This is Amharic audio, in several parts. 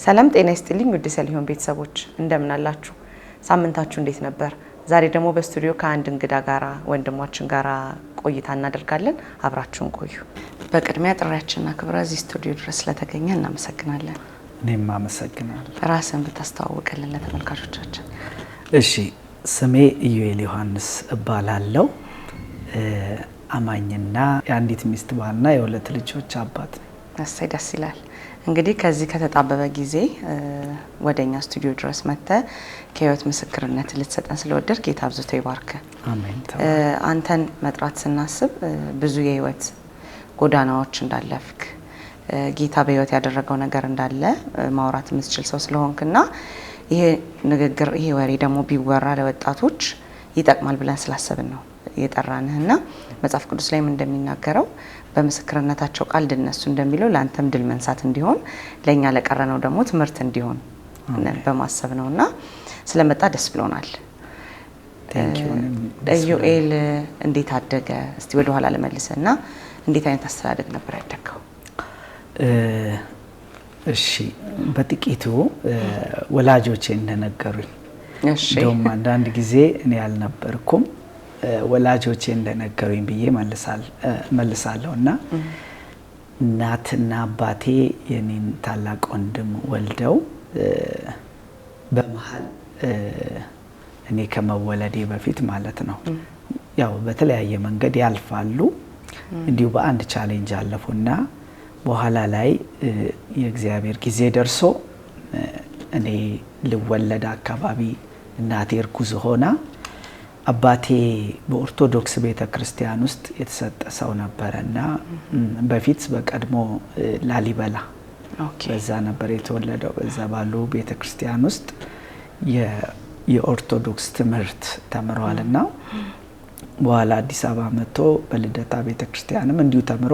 ሰላም ጤና ይስጥልኝ ውድ ሰሊሆን ቤተሰቦች እንደምን አላችሁ? ሳምንታችሁ እንዴት ነበር? ዛሬ ደግሞ በስቱዲዮ ከአንድ እንግዳ ጋራ ወንድማችን ጋራ ቆይታ እናደርጋለን። አብራችሁን ቆዩ። በቅድሚያ ጥሪያችንና ክብረ እዚህ ስቱዲዮ ድረስ ስለተገኘ እናመሰግናለን። እኔም አመሰግናለሁ። ራስን ብታስተዋውቅልን ለተመልካቾቻችን። እሺ፣ ስሜ ኢዩኤል ዮሐንስ እባላለሁ። አማኝና የአንዲት ሚስት ባልና የሁለት ልጆች አባት ነኝ። እሰይ ደስ ይላል። እንግዲህ ከዚህ ከተጣበበ ጊዜ ወደኛ ስቱዲዮ ድረስ መጥተ ከህይወት ምስክርነት ልትሰጠን ስለወደድ ጌታ አብዝቶ ይባርክ። አሜን። አንተን መጥራት ስናስብ ብዙ የህይወት ጎዳናዎች እንዳለፍክ ጌታ በህይወት ያደረገው ነገር እንዳለ ማውራት የምትችል ሰው ስለሆንክና ይሄ ንግግር ይሄ ወሬ ደግሞ ቢወራ ለወጣቶች ይጠቅማል ብለን ስላሰብን ነው የጠራንህና መጽሐፍ ቅዱስ ላይም እንደሚናገረው በምስክርነታቸው ቃል ድል ነሱ እንደሚለው ለአንተም ድል መንሳት እንዲሆን ለኛ ለቀረነው ደግሞ ትምህርት እንዲሆን በማሰብ ነውና ስለመጣ ደስ ብሎናል። ኢዩኤል እንዴት አደገ? እስቲ ወደ ኋላ ለመልሰና እንዴት አይነት አስተዳደግ ነበር ያደገው? እሺ፣ በጥቂቱ ወላጆቼ እንደነገሩኝ እንደውም አንዳንድ ጊዜ እኔ ያልነበርኩም ወላጆቼ እንደነገሩኝ ብዬ መልሳለሁና እናትና አባቴ የኔን ታላቅ ወንድም ወልደው በመሃል እኔ ከመወለዴ በፊት ማለት ነው ያው በተለያየ መንገድ ያልፋሉ። እንዲሁ በአንድ ቻሌንጅ አለፉና በኋላ ላይ የእግዚአብሔር ጊዜ ደርሶ እኔ ልወለድ አካባቢ እናቴ እርጉዝ ሆና አባቴ በኦርቶዶክስ ቤተክርስቲያን ውስጥ የተሰጠ ሰው ነበርና በፊት በቀድሞ ላሊበላ በዛ ነበር የተወለደው። በዛ ባሉ ቤተክርስቲያን ውስጥ የኦርቶዶክስ ትምህርት ተምሯልና በኋላ አዲስ አበባ መጥቶ በልደታ ቤተክርስቲያንም እንዲሁ ተምሮ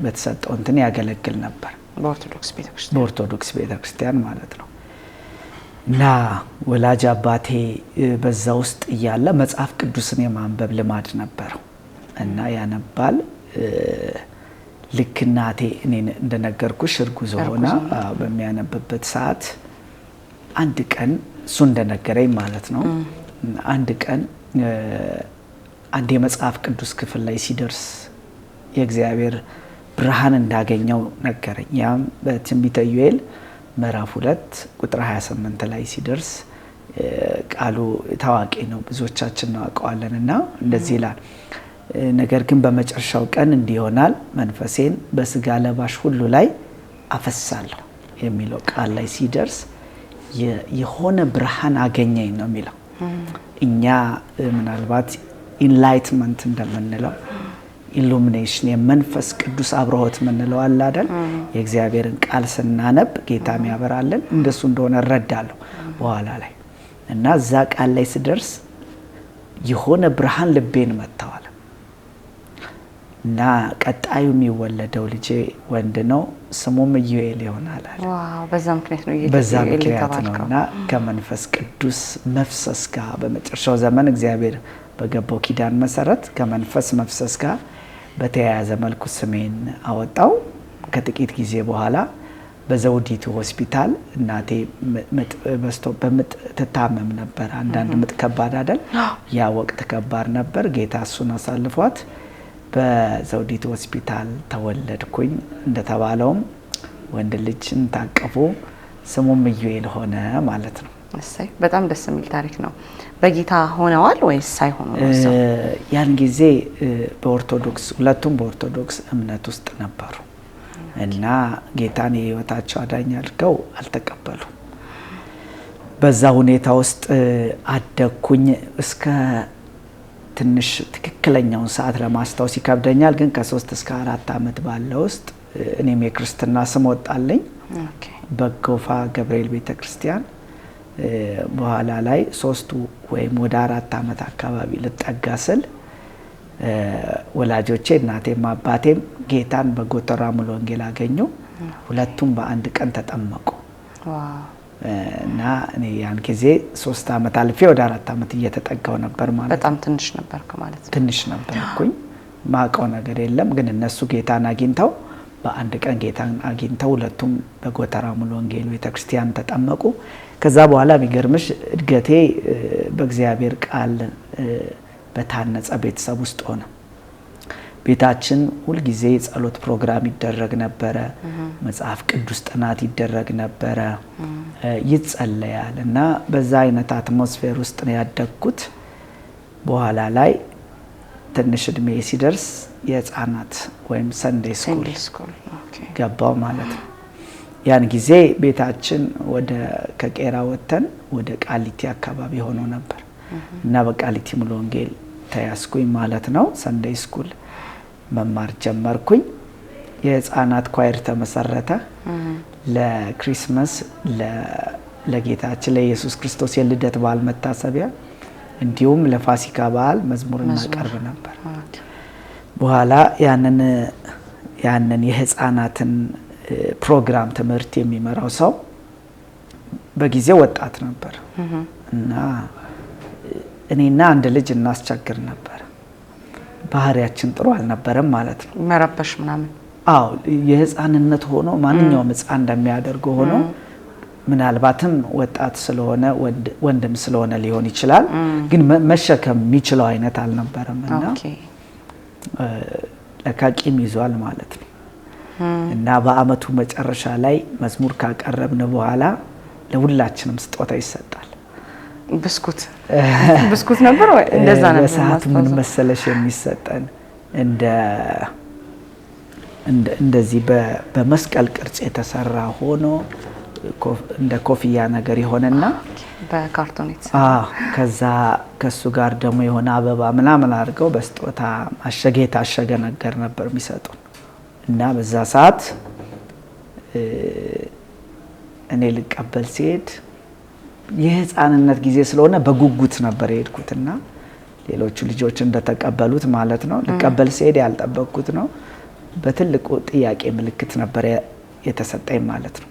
በተሰጠው እንትን ያገለግል ነበር። በኦርቶዶክስ ቤተክርስቲያን ማለት ነው። እና ወላጅ አባቴ በዛ ውስጥ እያለ መጽሐፍ ቅዱስን የማንበብ ልማድ ነበረው እና ያነባል። ልክ እናቴ እኔ እንደነገርኩሽ እርጉዝ ሆና በሚያነብበት ሰዓት አንድ ቀን እሱ እንደነገረኝ ማለት ነው አንድ ቀን አንድ የመጽሐፍ ቅዱስ ክፍል ላይ ሲደርስ የእግዚአብሔር ብርሃን እንዳገኘው ነገረኝ። ያም በትንቢተ ኢዩኤል ምዕራፍ 2 ቁጥር 28 ላይ ሲደርስ ቃሉ ታዋቂ ነው፣ ብዙዎቻችን እናውቀዋለንና እንደዚህ ይላል። ነገር ግን በመጨረሻው ቀን እንዲህ ይሆናል፣ መንፈሴን በስጋ ለባሽ ሁሉ ላይ አፈሳለሁ የሚለው ቃል ላይ ሲደርስ የሆነ ብርሃን አገኘኝ ነው የሚለው። እኛ ምናልባት ኢንላይትመንት እንደምንለው ኢሉሚኔሽን የመንፈስ ቅዱስ አብሮት ምንለው አለ አይደል? የእግዚአብሔርን ቃል ስናነብ ጌታም ያበራልን እንደሱ እንደሆነ እረዳለሁ በኋላ ላይ እና እዛ ቃል ላይ ስደርስ የሆነ ብርሃን ልቤን መታዋል እና ቀጣዩ የሚወለደው ልጄ ወንድ ነው፣ ስሙም ኢዩኤል ይሆናል አለ። ዋው! በዛ ምክንያት ነው እና ከመንፈስ ቅዱስ መፍሰስ ጋር በመጨረሻው ዘመን እግዚአብሔር በገባው ኪዳን መሰረት ከመንፈስ መፍሰስ ጋር በተያያዘ መልኩ ስሜን አወጣው። ከጥቂት ጊዜ በኋላ በዘውዲቱ ሆስፒታል እናቴ በምጥ ትታመም ነበር። አንዳንድ ምጥ ከባድ አይደል? ያ ወቅት ከባድ ነበር። ጌታ እሱን አሳልፏት በዘውዲቱ ሆስፒታል ተወለድኩኝ። እንደተባለውም ወንድ ልጅን ታቀፉ፣ ስሙም ኢዩኤል ሆነ ማለት ነው። እሰይ፣ በጣም ደስ የሚል ታሪክ ነው። በጌታ ሆነዋል ወይስ ሳይሆኑ ነው? ያን ጊዜ በኦርቶዶክስ ሁለቱም በኦርቶዶክስ እምነት ውስጥ ነበሩ እና ጌታን የህይወታቸው አዳኝ አድርገው አልተቀበሉም። በዛ ሁኔታ ውስጥ አደግኩኝ እስከ ትንሽ ትክክለኛውን ሰዓት ለማስታወስ ይከብደኛል፣ ግን ከ3 እስከ 4 ዓመት ባለው ውስጥ እኔም የክርስትና ስም ወጣልኝ በጎፋ ገብርኤል ቤተክርስቲያን። በኋላ ላይ 3 ወይም ወደ 4 ዓመት አካባቢ ልጠጋ ስል ወላጆቼ እናቴም አባቴም ጌታን በጎተራ ሙሉ ወንጌል አገኙ። ሁለቱም በአንድ ቀን ተጠመቁ። እና እኔ ያን ጊዜ 3 ዓመት አልፌ ወደ 4 ዓመት እየተጠጋው ነበር ማለት። በጣም ትንሽ ነበርኩ ማለት ነው። ትንሽ ነበርኩኝ፣ ማቀው ነገር የለም። ግን እነሱ ጌታን አግኝተው በአንድ ቀን ጌታን አግኝተው ሁለቱም በጎተራ ሙሉ ወንጌል ቤተክርስቲያን ተጠመቁ። ከዛ በኋላ የሚገርምሽ እድገቴ በእግዚአብሔር ቃል በታነጸ ቤተሰብ ውስጥ ሆነ። ቤታችን ሁል ጊዜ ጸሎት ፕሮግራም ይደረግ ነበረ። መጽሐፍ ቅዱስ ጥናት ይደረግ ነበረ፣ ይጸለያል እና በዛ አይነት አትሞስፌር ውስጥ ነው ያደግኩት። በኋላ ላይ ትንሽ እድሜ ሲደርስ የህፃናት ወይም ሰንዴይ ስኩል ገባው ማለት ነው። ያን ጊዜ ቤታችን ከቄራ ወጥተን ወደ ቃሊቲ አካባቢ ሆኖ ነበር እና በቃሊቲ ሙሉ ወንጌል ተያዝኩኝ ማለት ነው። ሰንዴይ ስኩል መማር ጀመርኩኝ። የህፃናት ኳየር ተመሰረተ። ለክሪስማስ ለጌታችን ለኢየሱስ ክርስቶስ የልደት በዓል መታሰቢያ እንዲሁም ለፋሲካ በዓል መዝሙር እናቀርብ ነበር። በኋላ ያንን የህፃናትን ፕሮግራም ትምህርት የሚመራው ሰው በጊዜው ወጣት ነበር እና እኔና አንድ ልጅ እናስቸግር ነበር። ባህሪያችን ጥሩ አልነበረም ማለት ነው። መረበሽ ምናምን። አዎ የህፃንነት ሆኖ ማንኛውም ህፃን እንደሚያደርገው ሆኖ ምናልባትም ወጣት ስለሆነ ወንድም ስለሆነ ሊሆን ይችላል፣ ግን መሸከም የሚችለው አይነት አልነበረም እና ለካቂም ይዟል ማለት ነው። እና በአመቱ መጨረሻ ላይ መዝሙር ካቀረብን በኋላ ለሁላችንም ስጦታ ይሰጣል። ብስኩት ነበር ወይ እንደዛ ነበር? በሰዓቱ ምን መሰለሽ የሚሰጠን እንደዚህ በመስቀል ቅርጽ የተሰራ ሆኖ እንደ ኮፍያ ነገር የሆነና በካርቶን የተሰራ ከዛ ከሱ ጋር ደግሞ የሆነ አበባ ምናምን አድርገው በስጦታ የታሸገ ነገር ነበር የሚሰጡን እና በዛ ሰዓት እኔ ልቀበል ሲሄድ የህፃንነት ጊዜ ስለሆነ በጉጉት ነበር የሄድኩትና ሌሎቹ ልጆች እንደተቀበሉት ማለት ነው። ልቀበል ሲሄድ ያልጠበቅኩት ነው። በትልቁ ጥያቄ ምልክት ነበር የተሰጠኝ ማለት ነው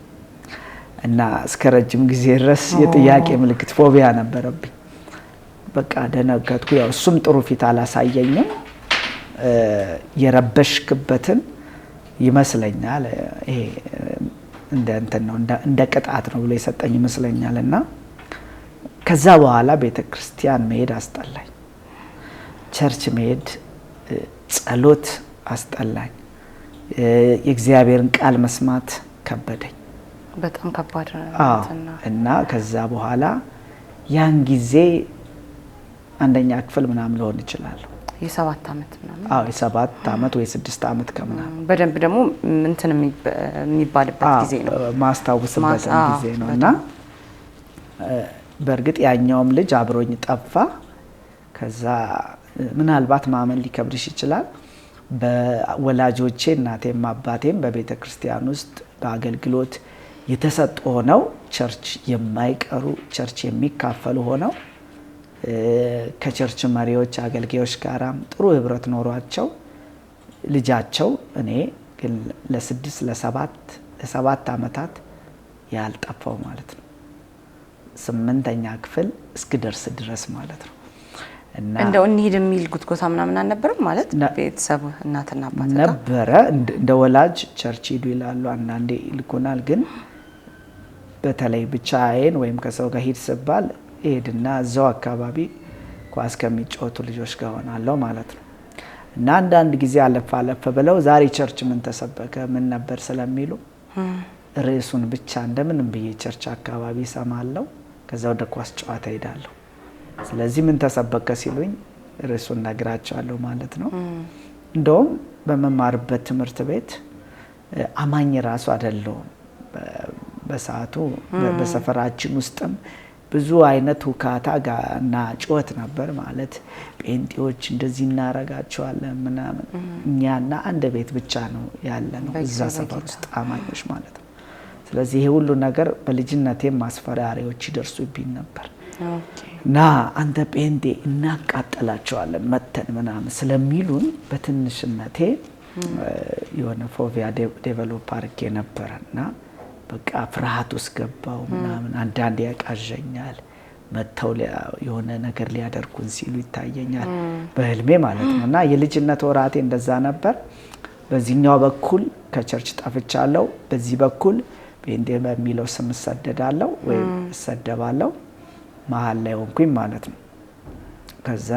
እና እስከ ረጅም ጊዜ ድረስ የጥያቄ ምልክት ፎቢያ ነበረብኝ። በቃ ደነገጥኩ። ያው እሱም ጥሩ ፊት አላሳየኝም። የረበሽክበትን ይመስለኛል ይሄ እንደ ቅጣት ነው ብሎ የሰጠኝ ይመስለኛል እና ከዛ በኋላ ቤተክርስቲያን መሄድ አስጠላኝ። ቸርች መሄድ፣ ጸሎት አስጠላኝ። የእግዚአብሔርን ቃል መስማት ከበደኝ። በጣም ከባድ ነው እና ከዛ በኋላ ያን ጊዜ አንደኛ ክፍል ምናምን ልሆን ይችላል። የ7 አመት ምናምን። የ7 አመት ወይ 6 አመት ከምናምን። በደንብ ደግሞ እንትን የሚባልበት ጊዜ ነው፣ ማስታወስበት ጊዜ ነው እና በእርግጥ ያኛውም ልጅ አብሮኝ ጠፋ። ከዛ ምናልባት ማመን ሊከብድሽ ይችላል። በወላጆቼ እናቴም አባቴም በቤተክርስቲያን ውስጥ በአገልግሎት የተሰጡ ሆነው ቸርች የማይቀሩ ቸርች የሚካፈሉ ሆነው ከቸርች መሪዎች አገልጋዮች ጋራም ጥሩ ህብረት ኖሯቸው ልጃቸው እኔ ግን ለ7 አመታት ያልጠፋው ማለት ነው። 8ኛ ክፍል እስክደርስ ድረስ ማለት ነው። እና እንደው እንሂድ የሚል ጉትጎታ ምናምን አልነበረም ማለት ቤተሰብ እናትና አባት ነበረ። እንደ ወላጅ ቸርች ሂዱ ይላሉ፣ አንዳንዴ ይልኩናል። ግን በተለይ ብቻዬን ወይም ከሰው ጋር ሂድ ስባል ሄድና እዛው አካባቢ ኳስ ከሚጫወቱ ልጆች ጋር ሆናለሁ ማለት ነው። እና አንዳንድ ጊዜ አለፍ ብለው ዛሬ ቸርች ምን ተሰበከ ምን ነበር ስለሚሉ ርዕሱን ብቻ እንደምንም ብዬ ቸርች አካባቢ ሰማለሁ። ከዛ ወደ ኳስ ጨዋታ ሄዳለሁ። ስለዚህ ምን ተሰበከ ሲሉኝ ርዕሱን ነግራቸዋለሁ ማለት ነው። እንደውም በመማርበት ትምህርት ቤት አማኝ ራሱ አይደለሁም በሰዓቱ። በሰፈራችን ውስጥም ብዙ አይነት ሁካታ እና ጩኸት ነበር ማለት ጴንጤዎች እንደዚህ እናረጋቸዋለን ምናምን። እኛና አንድ ቤት ብቻ ነው ያለነው እዛ ሰፈር ውስጥ አማኞች ማለት ነው። ስለዚህ ይሄ ሁሉ ነገር በልጅነቴም ማስፈራሪያዎች ይደርሱብኝ ነበር። እና አንተ ጴንጤ እናቃጥላቸዋለን መተን ምናምን ስለሚሉን በትንሽነቴ የሆነ ፎቢያ ዴቨሎፕ አድርጌ ነበርና በቃ ፍርሃት ውስጥ ገባው ምናምን። አንዳንዴ ያቃዠኛል፣ መተው የሆነ ነገር ሊያደርጉን ሲሉ ይታየኛል በህልሜ ማለት ነው። እና የልጅነት ወራቴ እንደዛ ነበር። በዚህኛው በኩል ከቸርች ጠፍቻለሁ፣ በዚህ በኩል ጴንጤ በሚለው ስም ሰደዳለሁ ወይም ሰደባለሁ። መሃል ላይ ሆንኩኝ ማለት ነው። ከዛ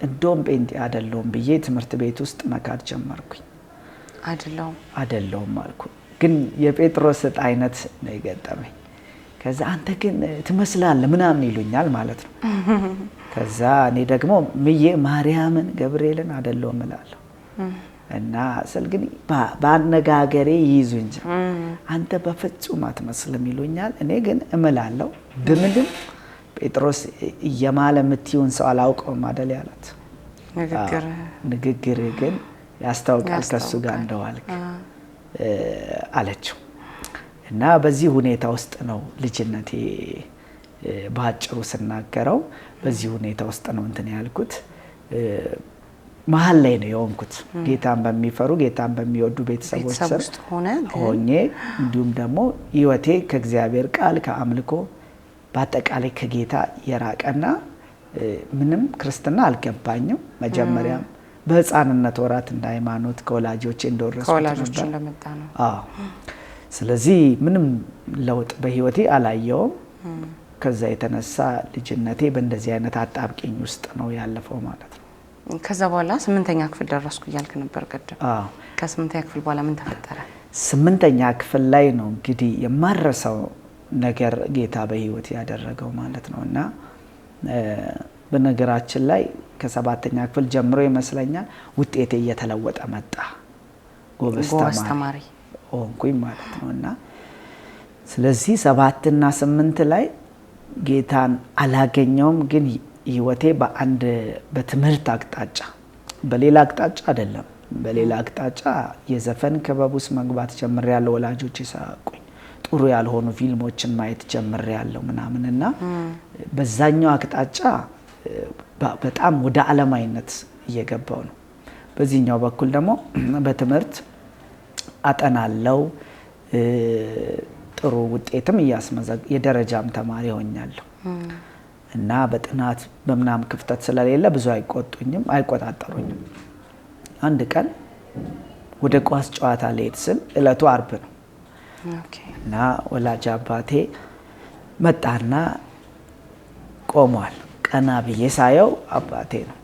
እንደውም ጴንጤ አይደለሁም ብዬ ትምህርት ቤት ውስጥ መካድ ጀመርኩኝ። አይደለሁም አልኩ። ግን የጴጥሮስ አይነት ነው የገጠመኝ። ከዛ አንተ ግን ትመስላለህ ምናምን ይሉኛል ማለት ነው። ከዛ እኔ ደግሞ ምዬ ማርያምን ገብርኤልን አይደለሁም እላለሁ እና ስል ግን በአነጋገሬ ይይዙ እንጂ አንተ በፍጹም አትመስልም ይሉኛል። እኔ ግን እምላለሁ ብምልም ጴጥሮስ እየማለ የምትይውን ሰው አላውቀውም አይደል ያላት። ንግግር ግን ያስታውቃል ከሱ ጋር እንደዋልክ አለችው። እና በዚህ ሁኔታ ውስጥ ነው ልጅነቴ ባጭሩ ስናገረው በዚህ ሁኔታ ውስጥ ነው እንትን ያልኩት። መሀል ላይ ነው የሆንኩት። ጌታን በሚፈሩ ጌታን በሚወዱ ቤተሰቦች ውስጥ ሆኜ እንዲሁም ደግሞ ህይወቴ ከእግዚአብሔር ቃል ከአምልኮ በአጠቃላይ ከጌታ የራቀና ምንም ክርስትና አልገባኝም። መጀመሪያም በህፃንነት ወራት እንደ ሃይማኖት ከወላጆቼ እንደወረስኩት ነበር። ስለዚህ ምንም ለውጥ በህይወቴ አላየውም። ከዛ የተነሳ ልጅነቴ በእንደዚህ አይነት አጣብቂኝ ውስጥ ነው ያለፈው ማለት ነው። ከዛ በኋላ 8ኛ ክፍል ደረስኩ እያልክ ነበር ቀደም። ከ8ኛ ክፍል በኋላ ምን ተፈጠረ? 8ኛ ክፍል ላይ ነው እንግዲህ የማረሳው ነገር ጌታ በህይወት ያደረገው ማለት ነው። እና በነገራችን ላይ ከ7ኛ ክፍል ጀምሮ ይመስለኛል ውጤቴ እየተለወጠ መጣ። ጎበዝ ተማሪ ሆንኩኝ ማለት ነው። እና ስለዚህ 7 እና 8 ላይ ጌታን አላገኘውም። ግን ህይወቴ በአንድ በትምህርት አቅጣጫ በሌላ አቅጣጫ አይደለም፣ በሌላ አቅጣጫ የዘፈን ክበብ ውስጥ መግባት ጀምሬያለሁ። ወላጆቼ ሳያውቁኝ ጥሩ ያልሆኑ ፊልሞችን ማየት ጀምሬያለሁ ምናምን እና በዛኛው አቅጣጫ በጣም ወደ ዓለማዊነት እየገባው ነው። በዚህኛው በኩል ደግሞ በትምህርት አጠናለው፣ ጥሩ ውጤትም የደረጃም ተማሪ ሆኛለሁ እና በጥናት በምናም ክፍተት ስለሌለ ብዙ አይቆጡኝም፣ አይቆጣጠሩኝም። አንድ ቀን ወደ ኳስ ጨዋታ ልሄድ ስል እለቱ አርብ ነው እና ወላጅ አባቴ መጣና ቆሟል። ቀና ብዬ ሳየው አባቴ ነው።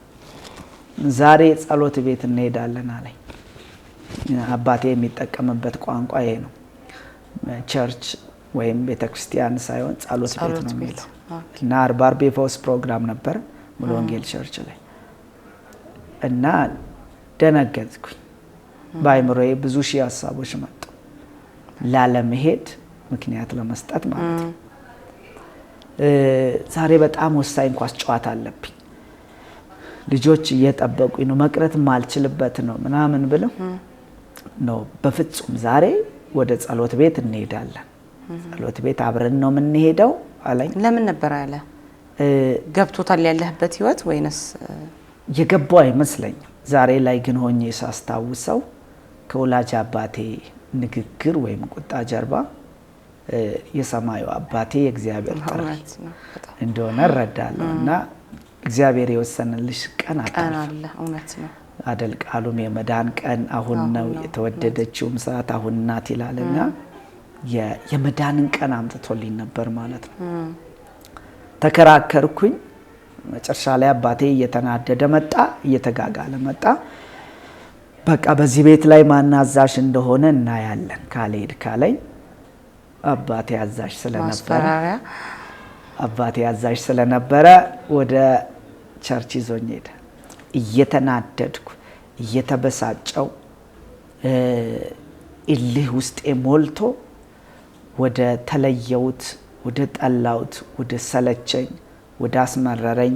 ዛሬ ጸሎት ቤት እንሄዳለን አለኝ። አባቴ የሚጠቀምበት ቋንቋ ይሄ ነው። ቸርች ወይም ቤተክርስቲያን ሳይሆን ጸሎት ቤት ነው የሚለው እና አርብ የፈውስ ፕሮግራም ነበር ሙሉ ወንጌል ቸርች ላይ እና ደነገጥኩኝ። በአይምሮዬ ብዙ ሺህ ሀሳቦች መጡ፣ ላለመሄድ ምክንያት ለመስጠት ማለት ነው። ዛሬ በጣም ወሳኝ ኳስ ጨዋታ አለብኝ፣ ልጆች እየጠበቁኝ ነው፣ መቅረት ማልችልበት ነው ምናምን ብለው ነው በፍጹም ዛሬ ወደ ጸሎት ቤት እንሄዳለን፣ ጸሎት ቤት አብረን ነው የምንሄደው አለኝ። ለምን ነበር ያለ? ገብቶታል ያለህበት ህይወት ወይንስ? የገባው አይመስለኝም። ዛሬ ላይ ግን ሆኜ ሳስታውሰው ከወላጅ አባቴ ንግግር ወይም ቁጣ ጀርባ የሰማዩ አባቴ የእግዚአብሔር ጥሪ እንደሆነ እረዳለሁ። እና እግዚአብሔር የወሰነልሽ ቀን አለ። እውነት ነው አደል? ቃሉም የመዳን ቀን አሁን ነው፣ የተወደደችውም ሰዓት አሁን ናት ይላልና የመዳንን ቀን አምጥቶልኝ ነበር ማለት ነው። ተከራከርኩኝ። መጨረሻ ላይ አባቴ እየተናደደ መጣ፣ እየተጋጋለ መጣ። በቃ በዚህ ቤት ላይ ማን አዛዥ እንደሆነ እናያለን ካልሄድ ካለኝ አባቴ አዛዥ ስለነበረ ወደ ቸርች ይዞኝ ሄደ። እየተናደድኩ እየተበሳጨው እልህ ውስጤ ሞልቶ ወደ ተለየውት፣ ወደ ጠላውት፣ ወደ ሰለቸኝ፣ ወደ አስመረረኝ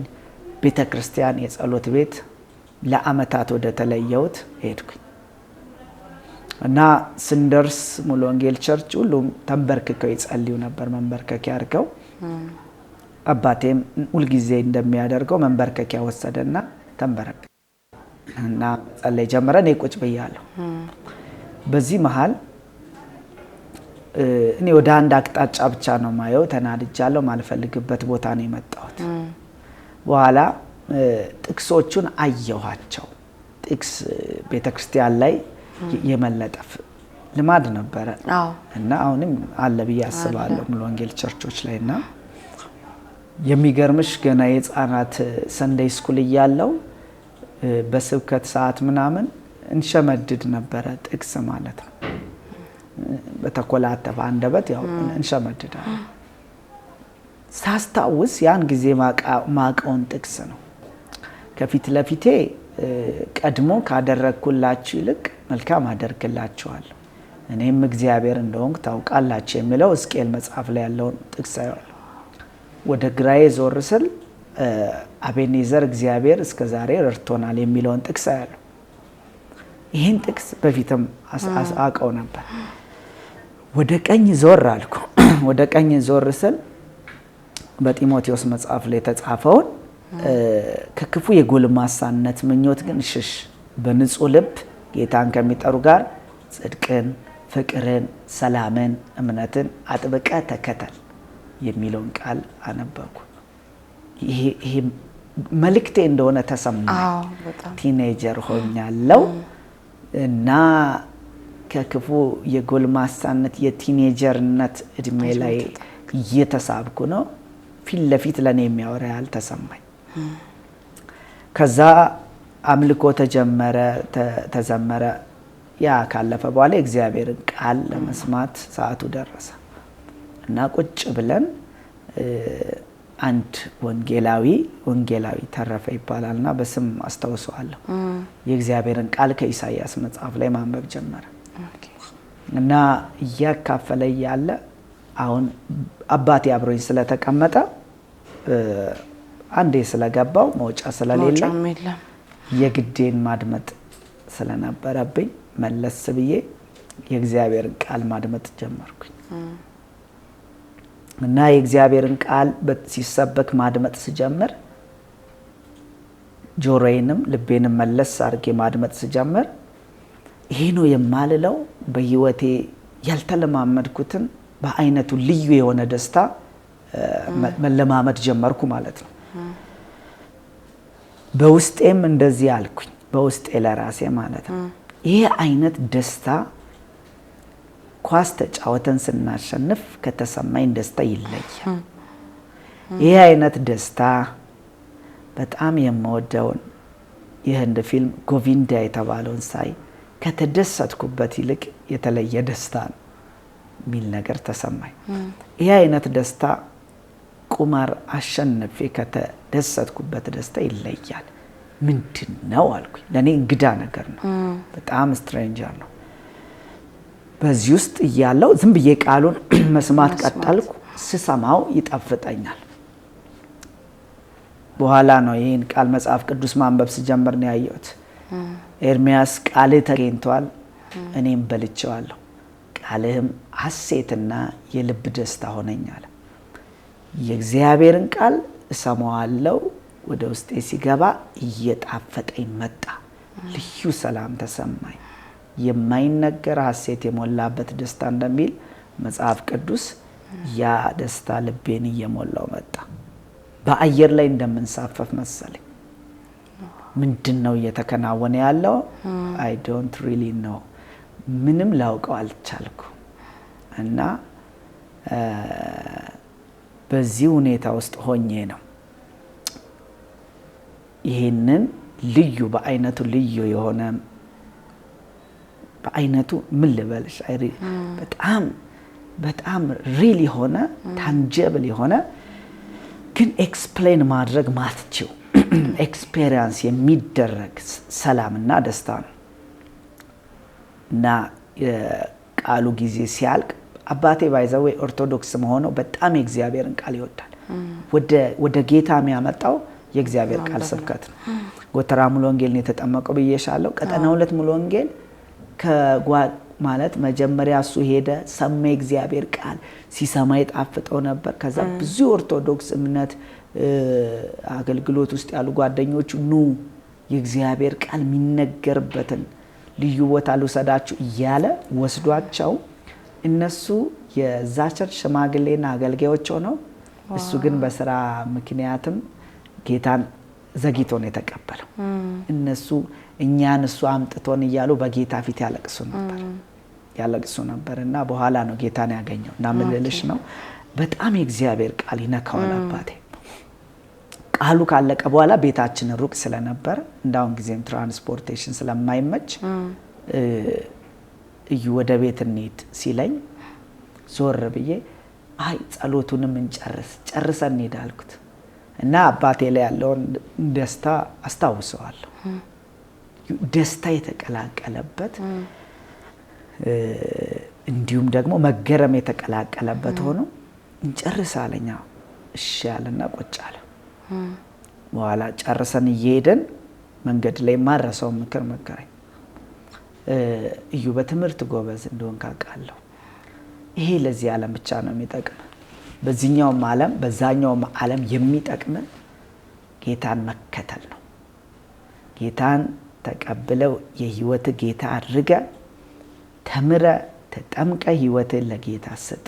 ቤተክርስቲያን የጸሎት ቤት ለአመታት ወደ ተለየውት ሄድኩኝ እና ስንደርስ ሙሉ ወንጌል ቸርች ሁሉም ተንበርክከው ይጸልዩ ነበር። መንበርከኪያ አድርገው አባቴም ሁልጊዜ እንደሚያደርገው መንበርከኪያ ወሰደና ተንበረከከ እና ጸለይ ጀመረ። እኔ ቁጭ ብያለሁ። በዚህ መሃል እኔ ወደ አንድ አቅጣጫ ብቻ ነው ማየው። ተናድጃለሁ። ማልፈልግበት ቦታ ነው የመጣሁት። በኋላ ጥቅሶቹን አየኋቸው ጥቅስ ቤተክርስቲያን ላይ የመለጠፍ ልማድ ነበረ እና አሁንም አለ ብዬ አስባለሁ ሙሉ ወንጌል ቸርቾች ላይና የሚገርምሽ ገና የህፃናት ሰንደይ ስኩል እያለው በስብከት ሰዓት ምናምን እንሸመድድ ነበረ ጥቅስ ማለት ነው። በተኮላተፈ አንደበት ያው እንሸመድዳለን። ሳስታውስ ያን ጊዜ ማቀውን ጥቅስ ነው። ከፊት ለፊቴ ቀድሞ ካደረግኩላችሁ ይልቅ መልካም አደርግላችኋለሁ እኔም እግዚአብሔር እንደሆንኩ ታውቃላችሁ የሚለው ሕዝቅኤል መጽሐፍ ላይ ያለውን ጥቅስ አየዋለሁ። ወደ ግራዬ ዞር ስል አቤኔዘር እግዚአብሔር እስከዛሬ ረድቶናል የሚለውን ጥቅስ አያለሁ። ይህን ጥቅስ በፊትም አውቀው ነበር። ወደ ቀኝ ዞር አልኩ። ወደ ቀኝ ዞር ስል በጢሞቴዎስ መጽሐፍ ላይ የተጻፈውን ከክፉ የጎልማሳነት ምኞት ግን ሽሽ፣ በንጹህ ልብ ጌታን ከሚጠሩ ጋር ጽድቅን፣ ፍቅርን፣ ሰላምን፣ እምነትን አጥብቀ ተከተል የሚለውን ቃል አነበብኩ። ይሄ መልእክቴ እንደሆነ ተሰማኝ። ቲኔጀር ሆኛለሁ እና ከክፉ የጎልማሳነት የቲኔጀርነት እድሜ ላይ እየተሳብኩ ነው። ፊት ለፊት ለኔ የሚያወራ ያህል ተሰማኝ። ከዛ አምልኮ ተጀመረ፣ ተዘመረ። ያ ካለፈ በኋላ የእግዚአብሔርን ቃል ለመስማት ሰዓቱ ደረሰ እና ቁጭ ብለን አንድ ወንጌላዊ ተረፈ ይባላልና በስም አስታውሰዋለሁ የእግዚአብሔርን ቃል ከኢሳይያስ መጽሐፍ ላይ ማንበብ ጀመረ እና እያካፈለ ያለ አሁን አባቴ አብሮኝ ስለተቀመጠ አንዴ ስለገባው መውጫ ስለሌለ የግዴን ማድመጥ ስለነበረብኝ መለስ ብዬ የእግዚአብሔርን ቃል ማድመጥ ጀመርኩኝ እና የእግዚአብሔርን ቃል ሲሰበክ ማድመጥ ስጀምር ጆሮዬንም ልቤንም መለስ አድርጌ ማድመጥ ስጀምር ይሄ ነው የማልለው በህይወቴ ያልተለማመድኩትን በአይነቱ ልዩ የሆነ ደስታ መለማመድ ጀመርኩ ማለት ነው። በውስጤም እንደዚህ አልኩኝ፣ በውስጤ ለራሴ ማለት ነው ይሄ አይነት ደስታ ኳስ ተጫወተን ስናሸንፍ ከተሰማኝ ደስታ ይለያል። ይሄ አይነት ደስታ በጣም የምወደውን የህንድ ፊልም ጎቪንዳ የተባለውን ሳይ ከተደሰትኩበት ይልቅ የተለየ ደስታ ነው የሚል ነገር ተሰማኝ። ይሄ አይነት ደስታ ቁማር አሸንፌ ከተደሰትኩበት ደስታ ይለያል። ምንድነው አልኩኝ። ለኔ እንግዳ ነገር ነው፣ በጣም ስትሬንጀር ነው። በዚህ ውስጥ እያለው ዝም ብዬ ቃሉን መስማት ቀጠልኩ። ስሰማው ይጣፍጠኛል። በኋላ ነው ይሄን ቃል መጽሐፍ ቅዱስ ማንበብ ስጀምር ነው ያየሁት። ኤርሚያስ ቃልህ ተገኝቷል፣ እኔም በልቼዋለሁ፣ ቃልህም ሐሴትና የልብ ደስታ ሆነኛል። የእግዚአብሔርን ቃል እሰማዋለሁ፣ ወደ ውስጤ ሲገባ እየጣፈጠኝ መጣ። ልዩ ሰላም ተሰማኝ። የማይነገር ሐሴት የሞላበት ደስታ እንደሚል መጽሐፍ ቅዱስ ያ ደስታ ልቤን እየሞላው መጣ። በአየር ላይ እንደምንሳፈፍ መሰለኝ። ምንድነው እየተከናወነ ያለው? I don't really know። ምንም ላውቀው አልቻልኩ እና በዚህ ሁኔታ ውስጥ ሆኜ ነው ይሄንን ልዩ በአይነቱ ልዩ የሆነ በአይነቱ ምን ልበልሽ በጣም ሪል የሆነ ታንጀብል የሆነ ግን ኤክስፕሌን ማድረግ ማትችው ኤክስፔሪየንስ የሚደረግ ሰላምና ደስታ ነው እና ቃሉ ጊዜ ሲያልቅ አባቴ ባይዘው ኦርቶዶክስ መሆነው በጣም የእግዚአብሔርን ቃል ይወዳል። ወደ ጌታ የሚያመጣው የእግዚአብሔር ቃል ስብከት ነው። ጎተራ ሙሉ ወንጌል ነው የተጠመቀው ብዬሻለሁ። ቀጠና 2 ሙሉ ወንጌል ማለት መጀመሪያ እሱ ሄደ፣ ሰማ የእግዚአብሔር ቃል ሲሰማ ይጣፍጠው ነበር። ከዛ ብዙ ኦርቶዶክስ እምነት አገልግሎት ውስጥ ያሉ ጓደኞቹ ኑ የእግዚአብሔር ቃል የሚነገርበትን ልዩ ቦታ ልውሰዳችሁ እያለ ወስዷቸው እነሱ የዛ ቸርች ሽማግሌና አገልጋዮች ሆነው እሱ ግን በስራ ምክንያትም ጌታን ዘግይቶ ነው የተቀበለው። እነሱ እኛን እሱ አምጥቶን እያሉ በጌታ ፊት ያለቅሱ ነበርና በኋላ ነው ጌታን ያገኘው። እና ምን ልልሽ ነው በጣም የእግዚአብሔር ቃል ይነካዋል አባቴ። ቃሉ ካለቀ በኋላ ቤታችን ሩቅ ስለነበር እንዳውን ጊዜም ትራንስፖርቴሽን ስለማይመች እዩ ወደ ቤት እንሂድ ሲለኝ ዞር ብዬ አይ ጸሎቱንም ጨርሰን እንሂድ አልኩት። እና አባቴ ላይ ያለውን ደስታ አስታውሰዋለሁ። ደስታ የተቀላቀለበት እንዲሁም ደግሞ መገረም የተቀላቀለበት ሆኖ እንጨርሳለኝ። እሺ ያለና ቁጭ አለ። በኋላ ጨርሰን እየሄድን መንገድ ላይ ማረሰው ምክር መከረኝ። እዩ በትምህርት ጎበዝ እንደሆንክ አውቃለሁ። ይሄ ለዚህ ዓለም ብቻ ነው የሚጠቅም። በዚህኛውም ዓለም በዛኛውም ዓለም የሚጠቅም ጌታን መከተል ነው። ጌታን ተቀብለው የህይወት ጌታ አድርገ ተምረ ተጠምቀ ህይወትን ለጌታ ሰጥ።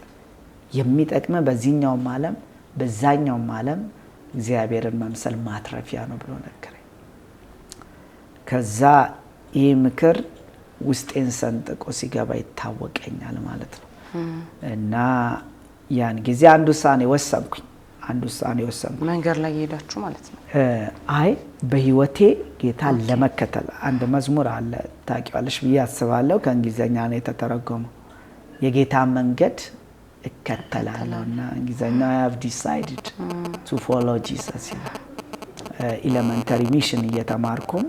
የሚጠቅም በዚህኛውም ዓለም በዛኛውም ዓለም እግዚአብሔርን መምሰል ማትረፊያ ነው ብሎ ነገረኝ። ከዛ ይህ ምክር ውስጤን ሰንጥቆ ሲገባ ይታወቀኛል ማለት ነው። እና ያን ጊዜ አንድ ውሳኔ ወሰንኩኝ። መንገድ ላይ ሄዳችሁ ማለት ነው? አይ በህይወቴ ጌታን ለመከተል አንድ መዝሙር አለ ታውቂዋለሽ ብዬ አስባለሁ። ከእንግሊዘኛ ነው የተተረጎመው። የጌታ መንገድ እከተላለሁና እንግሊዘኛ I have decided to follow Jesus። ኤሌመንተሪ ሚሽን እየተማርኩም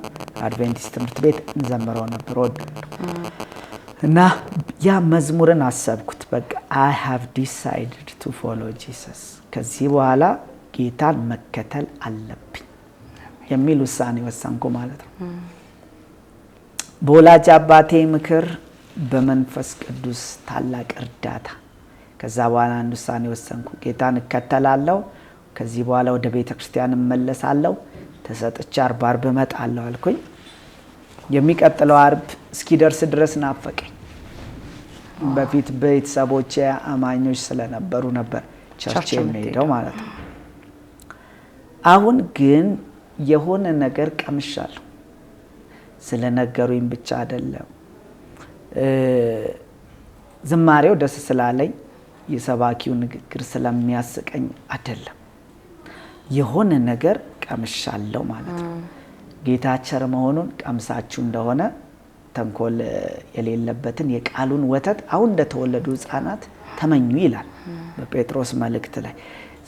አድቬንቲስት ትምህርት ቤት እንዘምረው ነበር እና ያ መዝሙርን አሰብኩት። በቃ I have decided to follow Jesus። ከዚህ በኋላ ጌታን መከተል አለብኝ የሚል ውሳኔ ወሰንኩ ማለት ነው። በወላጅ አባቴ ምክር በመንፈስ ቅዱስ ታላቅ እርዳታ ከዛ በኋላ አንድ ውሳኔ ወሰንኩ። ጌታን እከተላለሁ። ከዚህ በኋላ ወደ ቤተክርስቲያን እመለሳለሁ። ተሰጥቼ አርብ እመጣለሁ አልኩኝ። የሚቀጥለው አርብ እስኪደርስ ድረስ ናፈቀኝ። በፊት ቤተሰቦቼ አማኞች ስለነበሩ ነበር ቸርች የሚሄደው ማለት ነው። አሁን ግን የሆነ ነገር ቀምሻለሁ። ስለነገሩኝ ብቻ አይደለም፣ ዝማሬው ደስ ስላለኝ የሰባኪው ንግግር ስለሚያስቀኝ አይደለም፣ የሆነ ነገር ቀምሻለሁ ማለት ነው። ጌታ ቸር መሆኑን ቀምሳችሁ እንደሆነ ተንኮል የሌለበትን የቃሉን ወተት አሁን እንደተወለዱ ሕፃናት ተመኙ ይላል በጴጥሮስ መልእክት ላይ።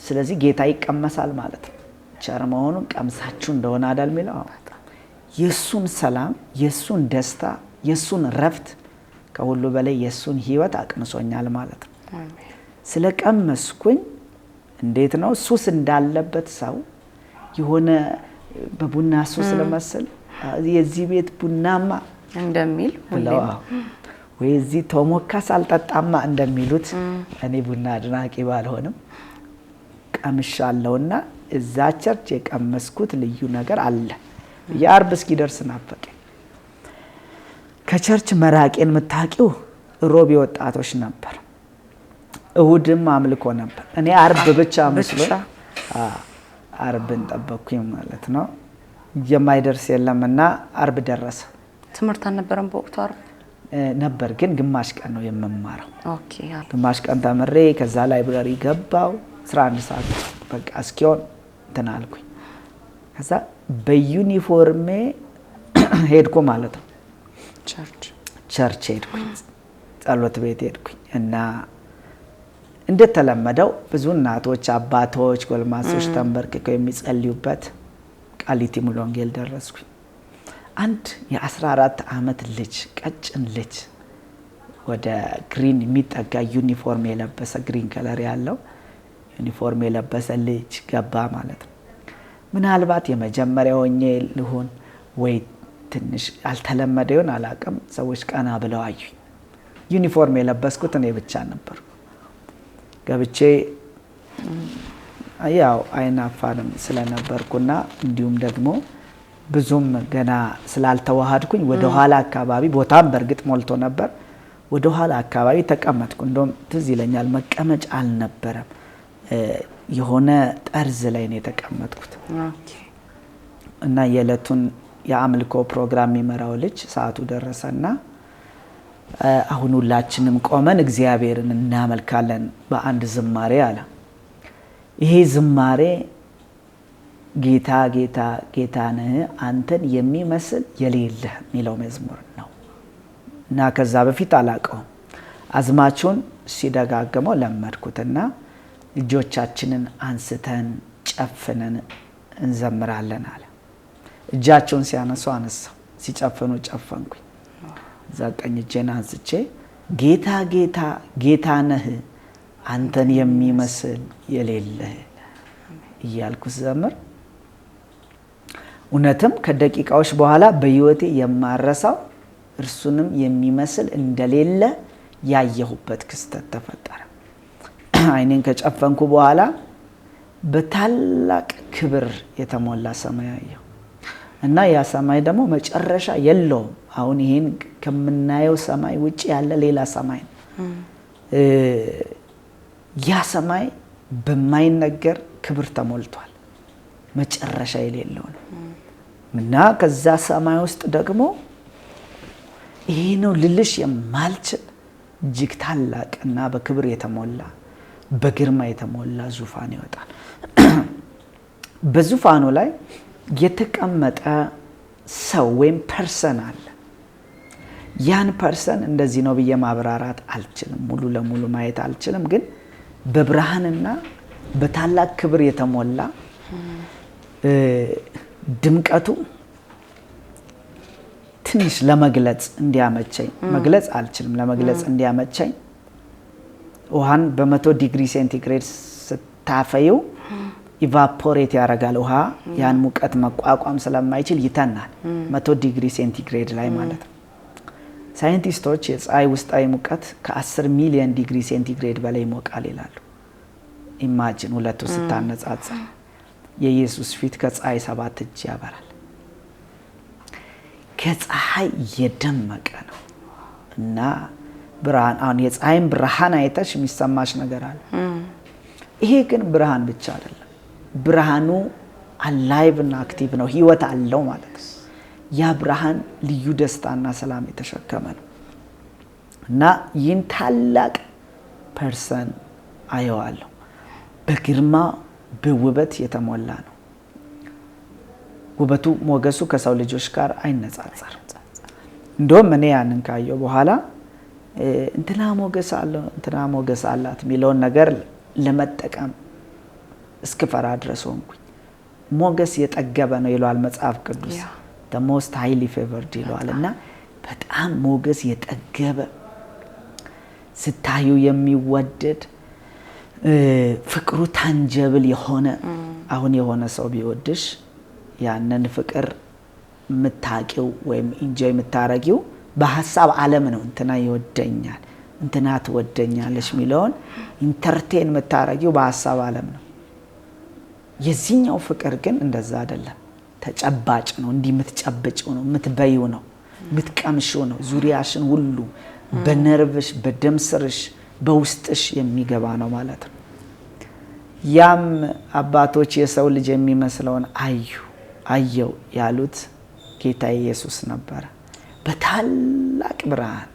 ስለዚህ ጌታ ይቀመሳል ማለት ነው። ቸር መሆኑን ቀምሳችሁ እንደሆነ አይደል የሚለው? የሱን ሰላም፣ የሱን ደስታ፣ የሱን ረፍት ከሁሉ በላይ የሱን ህይወት አቅምሶኛል ማለት ነው። ስለቀመስኩኝ እንዴት ነው ሱስ እንዳለበት ሰው የሆነ በቡና ሱስ ለመስል የዚህ ቤት ቡናማ እንደሚል ወይ እዚህ ቶሞካስ አልጠጣማ እንደሚሉት እኔ ቡና አድናቂ ባልሆንም ቀምሻለሁና እዛ ቸርች የቀመስኩት ልዩ ነገር አለ። የአርብ እስኪደርስ ናፈቀኝ። ከቸርች መራቄን የምታውቂው ሮብ ወጣቶች ነበር፣ እሁድም አምልኮ ነበር። እኔ አርብ ብቻ መስሎ አርብን ጠበቅኩኝ ማለት ነው። የማይደርስ የለምና አርብ ደረሰ። ትምህርት አልነበረም በወቅቱ? አርብ ነበር ግን ግማሽ ቀን ነው የምማረው። ኦኬ። ግማሽ ቀን ተምሬ ከዛ ላይብረሪ ገባው 11 ሰዓት በቃ እስኪሆን እንትን አልኩኝ። ከዛ በዩኒፎርሜ ሄድኩ ማለት ነው። ቸርች ሄድኩኝ፣ ጸሎት ቤት ሄድኩኝ እና እንደተለመደው ብዙ እናቶች፣ አባቶች፣ ጎልማሶች ተንበርክከው የሚጸልዩበት ቃሊቲ ሙሉ ወንጌል ደረስኩኝ። አንድ የ14 ዓመት ልጅ ቀጭን ልጅ ወደ ግሪን የሚጠጋ ዩኒፎርም የለበሰ ግሪን ከለር ያለው ዩኒፎርም የለበሰ ልጅ ገባ ማለት ነው። ምናልባት የመጀመሪያው ሆኜ ልሆን ወይ ትንሽ አልተለመደ ይሆን አላውቅም። ሰዎች ቀና ብለው አዩኝ። ዩኒፎርም የለበስኩት እኔ ብቻ ነበር። ገብቼ ያው አይናፋንም ስለነበርኩና እንዲሁም ደግሞ ብዙም ገና ስላልተዋሃድኩኝ ወደ ኋላ አካባቢ ቦታም በርግጥ ሞልቶ ነበር። ወደ ኋላ አካባቢ ተቀመጥኩ። እንደውም ትዝ ይለኛል መቀመጫ አልነበረም፣ የሆነ ጠርዝ ላይ ነው የተቀመጥኩት። እና የዕለቱን የአምልኮ ፕሮግራም የሚመራው ልጅ ሰዓቱ ደረሰና አሁን ሁላችንም ቆመን እግዚአብሔርን እናመልካለን በአንድ ዝማሬ አለ። ይሄ ዝማሬ ጌታ ጌታ ጌታ ነህ አንተን የሚመስል የሌለህ የሚለው መዝሙር ነው እና ከዛ በፊት አላውቀውም። አዝማቹን ሲደጋግመው ለመድኩትና እጆቻችንን አንስተን ጨፍነን እንዘምራለን አለ። እጃቸውን ሲያነሱ አነሳው፣ ሲጨፍኑ ጨፈንኩኝ። እዛ ቀኝ እጄን አንስቼ ጌታ ጌታ ጌታ ነህ አንተን የሚመስል የሌለህ እያልኩ ዘምር እውነትም ከደቂቃዎች በኋላ በህይወቴ የማረሳው እርሱንም የሚመስል እንደሌለ ያየሁበት ክስተት ተፈጠረ። አይኔን ከጨፈንኩ በኋላ በታላቅ ክብር የተሞላ ሰማይ አየሁ እና ያ ሰማይ ደግሞ መጨረሻ የለውም። አሁን ይሄን ከምናየው ሰማይ ውጪ ያለ ሌላ ሰማይ ነው። ያ ሰማይ በማይነገር ክብር ተሞልቷል፣ መጨረሻ የሌለው ነው እና ከዛ ሰማይ ውስጥ ደግሞ ይሄ ነው ልልሽ የማልችል እጅግ ታላቅ እና በክብር የተሞላ በግርማ የተሞላ ዙፋን ይወጣል። በዙፋኑ ላይ የተቀመጠ ሰው ወይም ፐርሰን አለ። ያን ፐርሰን እንደዚህ ነው ብዬ ማብራራት አልችልም፣ ሙሉ ለሙሉ ማየት አልችልም። ግን በብርሃንና በታላቅ ክብር የተሞላ ድምቀቱ ትንሽ ለመግለጽ እንዲያመቸኝ መግለጽ አልችልም፣ ለመግለጽ እንዲያመቸኝ ውሃን በ100 ዲግሪ ሴንቲግሬድ ስታፈየው ኢቫፖሬት ያደርጋል። ውሃ ያን ሙቀት መቋቋም ስለማይችል ይተናል 100 ዲግሪ ሴንቲግሬድ ላይ ማለት ነው። ሳይንቲስቶች የፀሐይ ውስጣዊ ሙቀት ከ10 ሚሊዮን ዲግሪ ሴንቲግሬድ በላይ ይሞቃል ይላሉ። ኢማጂን ሁለቱ ስታነጻጽር የኢየሱስ ፊት ከፀሐይ 7 እጅ ያበራል። ከፀሐይ የደመቀ ነው እና ብርሃን አሁን የፀሐይን ብርሃን አይተሽ የሚሰማሽ ነገር አለ። ይሄ ግን ብርሃን ብቻ አይደለም። ብርሃኑ አላይቭ እና አክቲቭ ነው፣ ህይወት አለው ማለት ነው። ያ ብርሃን ልዩ ደስታና ሰላም የተሸከመ ነው እና ይህን ታላቅ ፐርሰን አየዋለሁ። በግርማ በውበት የተሞላ ነው። ውበቱ ሞገሱ ከሰው ልጆች ጋር አይነጻጸርም። እንደውም እኔ ያንን ካየው በኋላ እንትና ሞገስ አለው እንትና ሞገስ አላት የሚለውን ነገር ለመጠቀም እስክፈራ ድረስ ሆንኩኝ። ሞገስ የጠገበ ነው ይለዋል መጽሐፍ ቅዱስ። the most highly favored ይለዋል እና በጣም ሞገስ የጠገበ ስታዩ የሚወደድ ፍቅሩ ታንጀብል የሆነ አሁን የሆነ ሰው ቢወድሽ ያንን ፍቅር የምታቂው ወይም ኢንጆይ የምታረጊው በሐሳብ ዓለም ነው። እንትና ይወደኛል እንትና ትወደኛለሽ የሚለውን ኢንተርቴን የምታረጊው በሐሳብ ዓለም ነው። የዚህኛው ፍቅር ግን እንደዛ አይደለም። ተጨባጭ ነው። እንዲህ የምትጨብጭው ነው፣ የምትበይው ነው፣ የምትቀምሽው ነው። ዙሪያሽን ሁሉ በነርቭሽ በደም ስርሽ በውስጥሽ የሚገባ ነው ማለት ነው። ያም አባቶች የሰው ልጅ የሚመስለውን አየው ያሉት ጌታ ኢየሱስ ነበረ። በታላቅ ብርሃን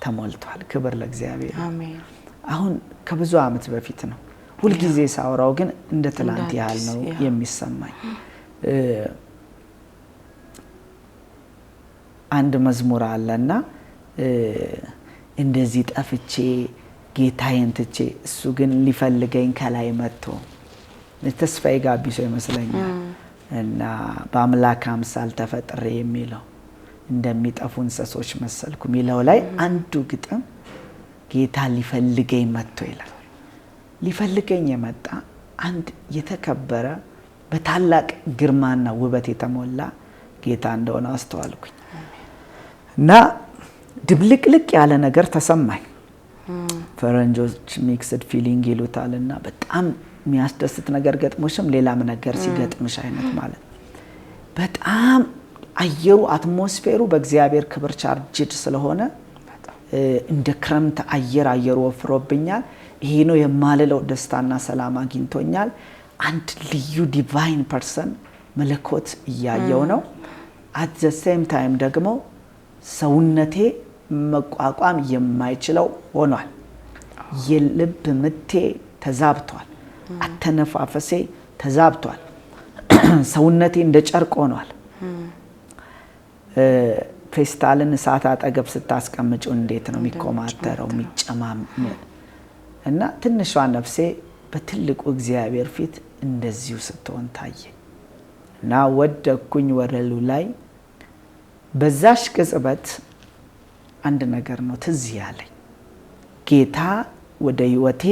ተሞልቷል። ክብር ለእግዚአብሔር። አሜን። አሁን ከብዙ ዓመት በፊት ነው። ሁልጊዜ ሳወራው ግን እንደ ትላንት ያህል ነው የሚሰማኝ። አንድ መዝሙር አለና እንደዚህ ጠፍቼ ጌታዬን ትቼ እሱ ግን ሊፈልገኝ ከላይ መጥቶ ተስፋዬ ጋቢሶ ይመስለኛል እና በአምላክ አምሳል ተፈጥሬ የሚለው እንደሚጠፉ እንስሶች መሰልኩ የሚለው ላይ አንዱ ግጥም ጌታ ሊፈልገኝ መጥቶ ይላል። ሊፈልገኝ የመጣ አንድ የተከበረ በታላቅ ግርማና ውበት የተሞላ ጌታ እንደሆነ አስተዋልኩኝ እና ድብልቅልቅ ያለ ነገር ተሰማኝ። ፈረንጆች ሚክስድ ፊሊንግ ይሉታልና በጣም የሚያስደስት ነገር ገጥሞሽም ሌላም ነገር ሲገጥምሽ አይነት ማለት በጣም አየሩ አትሞስፌሩ በእግዚአብሔር ክብር ቻርጅድ ስለሆነ እንደ ክረምት አየሩ ወፍሮብኛል። ይሄ ነው የማልለው ደስታና ሰላም አግኝቶኛል። አንድ ልዩ ዲቫይን ፐርሰን መለኮት እያየው ነው። at the same time ደግሞ ሰውነቴ መቋቋም የማይችለው ሆኗል። የልብ ምቴ ተዛብቷል። አተነፋፈሴ ተዛብቷል። ሰውነቴ እንደ ጨርቅ ሆኗል። ፌስታልን እሳት አጠገብ ስታስቀምጪው እንዴት ነው የሚኮማተረው የሚጨማም እና ትንሿ ነፍሴ በትልቁ እግዚአብሔር ፊት እንደዚሁ ስትሆን ታየ እና ወደኩኝ ወለሉ ላይ። በዛሽ ቅጽበት አንድ ነገር ነው ትዝ ያለኝ። ጌታ ወደ ህይወቴ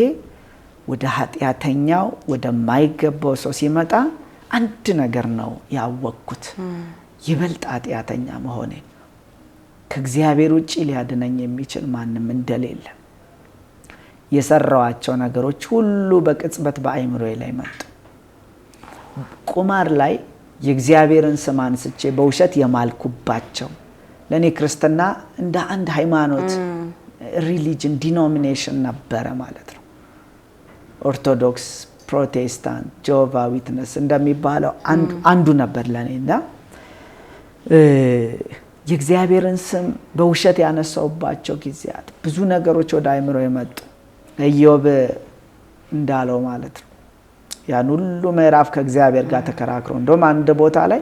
ወደ ኃጢአተኛው ወደ ማይገባው ሰው ሲመጣ አንድ ነገር ነው ያወቅኩት፣ ይበልጥ ኃጢአተኛ መሆኔ፣ ከእግዚአብሔር ውጪ ሊያድነኝ የሚችል ማንም እንደሌለ። የሰራዋቸው ነገሮች ሁሉ በቅጽበት በአይምሮዬ ላይ መጡ። ቁማር ላይ የእግዚአብሔርን ስም አንስቼ በውሸት የማልኩባቸው ለኔ ክርስትና እንደ አንድ ሃይማኖት ሪሊጅን ዲኖሚኔሽን ነበረ ማለት ነው። ኦርቶዶክስ፣ ፕሮቴስታንት፣ ጆቫ ዊትነስ እንደሚባለው አንዱ ነበር ለኔና የእግዚአብሔርን ስም በውሸት ያነሳውባቸው ጊዜያት ብዙ ነገሮች ወደ አይምሮ የመጡ ኢዮብ እንዳለው ማለት ነው። ያን ሁሉ ምዕራፍ ከእግዚአብሔር ጋር ተከራክሮ እንደውም አንድ ቦታ ላይ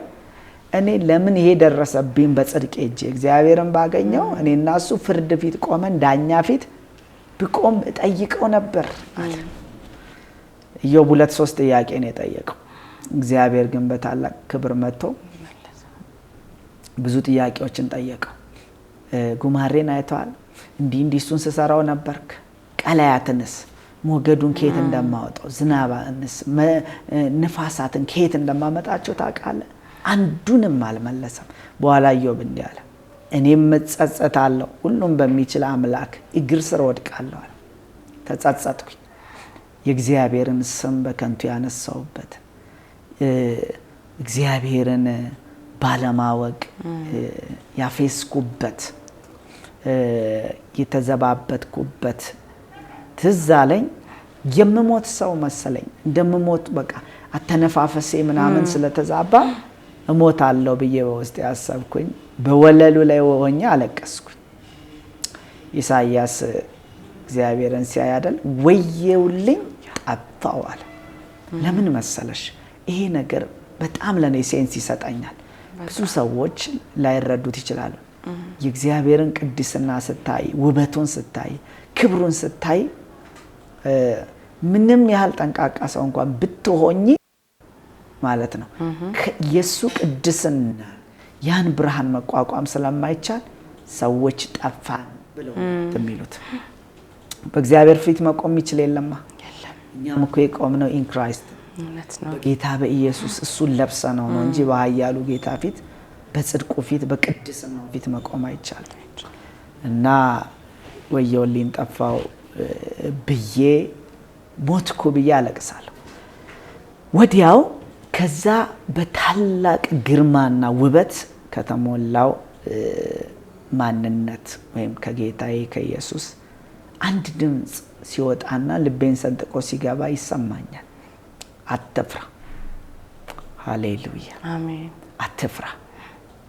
እኔ ለምን ይሄ ደረሰብኝ በጽድቅ እጄ እግዚአብሔርን ባገኘው እኔና እሱ ፍርድ ፊት ቆመን ዳኛ ፊት ብቆም እጠይቀው ነበር አለ። ኢዮብ 2-3 ጥያቄ ነው የጠየቀው። እግዚአብሔር ግን በታላቅ ክብር መጥቶ ብዙ ጥያቄዎችን ጠየቀው። ጉማሬን አይተዋል? እንዲህ እሱን ስሰራው ነበርክ? ቀላያትንስ ሞገዱን ከየት እንደማወጣው ዝናባንስ ንፋሳትን ከየት እንደማመጣቸው ታውቃለህ? አንዱንም አልመለሰም። በኋላ ኢዮብ እንዲህ አለ፣ እኔም እጸጸታለሁ፣ ሁሉም በሚችል አምላክ እግር ስር ወድቃለሁ አለ። ተጸጸትኩኝ፣ የእግዚአብሔርን ስም በከንቱ ያነሳውበት፣ እግዚአብሔርን ባለማወቅ ያፌስኩበት፣ የተዘባበትኩበት ትዝ አለኝ። የምሞት ሰው መሰለኝ፣ እንደምሞት በቃ አተነፋፈሴ ምናምን ስለተዛባ እሞታለሁ ብዬ በውስጥ ያሰብኩኝ። በወለሉ ላይ ሆኜ አለቀስኩኝ። ኢሳይያስ እግዚአብሔርን ሲያይ አይደል ወየውልኝ ጠፋው አለ። ለምን መሰለሽ? ይሄ ነገር በጣም ለኔ ሴንስ ይሰጣኛል። ብዙ ሰዎች ላይረዱት ይችላሉ። የእግዚአብሔርን ቅድስና ስታይ፣ ውበቱን ስታይ፣ ክብሩን ስታይ ምንም ያህል ጠንቃቃ ሰው እንኳን ብትሆኚ ማለት ነው የሱ ቅድስና ያን ብርሃን መቋቋም ስለማይቻል ሰዎች ጠፋን ብለው የሚሉት። በእግዚአብሔር ፊት መቆም ይችል የለማ። እኛም እኮ የቆምነው ኢን ክራይስት በጌታ በኢየሱስ እሱን ለብሰነው ነው እንጂ በኃያሉ ጌታ ፊት በጽድቁ ፊት በቅድስናው ፊት መቆም አይቻልም። እና ወየውልኝ ጠፋው ብዬ ሞትኩ ብዬ አለቅሳለሁ። ወዲያው ከዛ በታላቅ ግርማና ውበት ከተሞላው ማንነት ወይም ከጌታዬ ከኢየሱስ አንድ ድምፅ ሲወጣና ልቤን ሰንጥቆ ሲገባ ይሰማኛል። አትፍራ፣ ሃሌሉያ፣ አሜን። አትፍራ፣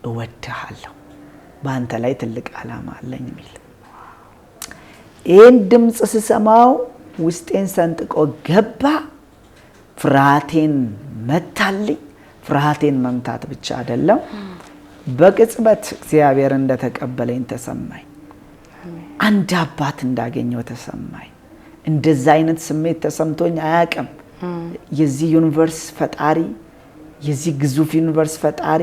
እወድሃለሁ፣ በአንተ ላይ ትልቅ ዓላማ አለኝ የሚል ይህን ድምፅ ስሰማው ውስጤን ሰንጥቆ ገባ። ፍርሃቴን መታልኝ። ፍርሃቴን መምታት ብቻ አይደለም፣ በቅጽበት እግዚአብሔር እንደተቀበለኝ ተሰማኝ። አንድ አባት እንዳገኘው ተሰማኝ። እንደዛ አይነት ስሜት ተሰምቶኝ አያውቅም። የዚህ ዩኒቨርስ ፈጣሪ፣ የዚህ ግዙፍ ዩኒቨርስ ፈጣሪ፣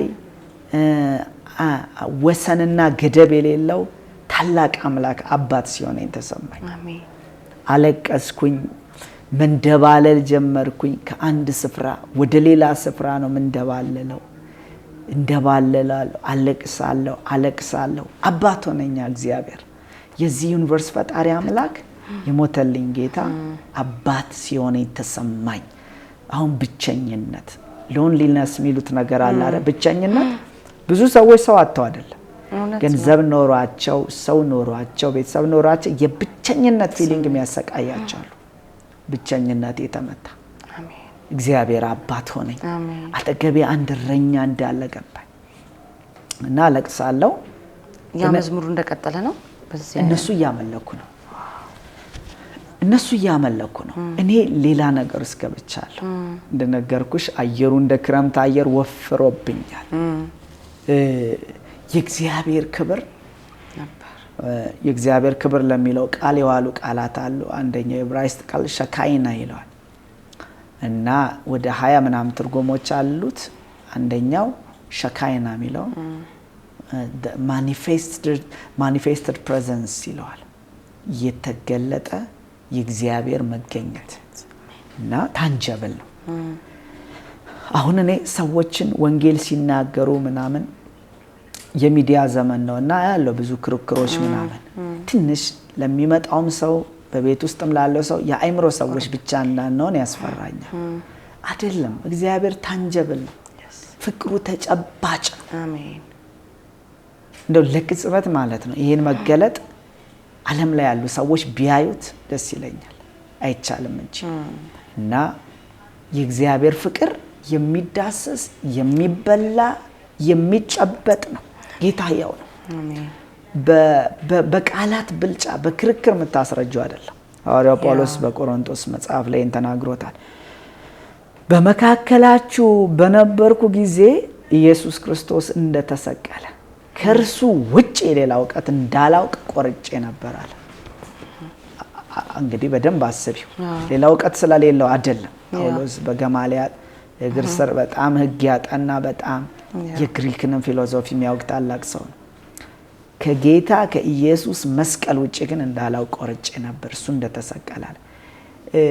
ወሰንና ገደብ የሌለው ታላቅ አምላክ አባት ሲሆነኝ ተሰማኝ። አለቀስኩኝ። መንደባለል ጀመርኩኝ። ከአንድ ስፍራ ወደ ሌላ ስፍራ ነው መንደባለለው። እንደባለላለሁ፣ አለቅሳለሁ። አባት ሆነኛ እግዚአብሔር፣ የዚህ ዩኒቨርስ ፈጣሪ አምላክ፣ የሞተልኝ ጌታ አባት ሲሆነኝ ተሰማኝ። አሁን ብቸኝነት ሎንሊነስ የሚሉት ነገር አለ አይደል? ብቸኝነት ብዙ ሰዎች ሰው አጥተው አይደለም፣ ገንዘብ ኖሯቸው፣ ሰው ኖሯቸው፣ ቤተሰብ ኖሯቸው የብቸኝነት ፊሊንግ የሚያሰቃያቸው አሉ። ብቸኝነት የተመታ እግዚአብሔር አባት ሆነኝ። አጠገቤ አንድ እረኛ እንዳለ ገባኝ እና ለቅሳለሁ። ያ መዝሙሩ እንደቀጠለ ነው። እነሱ እያመለኩ ነው። እኔ ሌላ ነገር እስከብቻለሁ። እንደነገርኩሽ አየሩ እንደ ክረምት አየር ወፍሮብኛል። የእግዚአብሔር ክብር ለሚለው ቃል የዋሉ ቃላት አሉ። አንደኛው የዕብራይስጥ ቃል ሸካይና ይለዋል እና ወደ 20 ምናምን ትርጉሞች አሉት። አንደኛው ሸካይና የሚለው manifested presence ይለዋል። የተገለጠ የእግዚአብሔር መገኘት እና ታንጀብል ነው። አሁን እኔ ሰዎችን ወንጌል ሲናገሩ ምናምን የሚዲያ ዘመን ነውና ያለው ብዙ ክርክሮች ምናምን ትንሽ ለሚመጣውም ሰው በቤት ውስጥም ላለው ሰው የአእምሮ ሰዎች ብቻ እንዳንሆን ያስፈራኛል። አይደለም፣ እግዚአብሔር ታንጀብል ነው። ፍቅሩ ተጨባጭ ነው። አሜን። እንደው ለቅጽበት ማለት ነው ይሄን መገለጥ ዓለም ላይ ያሉ ሰዎች ቢያዩት ደስ ይለኛል። አይቻልም እንጂ እና የእግዚአብሔር ፍቅር የሚዳሰስ የሚበላ የሚጨበጥ ነው። ጌታ ያው ነው። አሜን። በቃላት ብልጫ በክርክር የምታስረጀው አይደለም። ሐዋርያው ጳውሎስ በቆሮንቶስ መጽሐፍ ላይ ተናግሮታል። በመካከላችሁ በነበርኩ ጊዜ ኢየሱስ ክርስቶስ እንደተሰቀለ ከርሱ ውጭ ሌላ ዕውቀት እንዳላውቅ ቆርጬ ነበር አለ። እንግዲህ በደንብ አስቢው። ሌላ ዕውቀት ስለሌለው አይደለም። ጳውሎስ በገማልያል እግር ስር በጣም ሕግ ያጠና በጣም የግሪክንም ፊሎሶፊ የሚያውቅ ታላቅ ሰው ነው። ከጌታ ከኢየሱስ መስቀል ውጭ ግን እንዳላውቅ ቆርጬ ነበር እሱ እንደተሰቀለ አለ።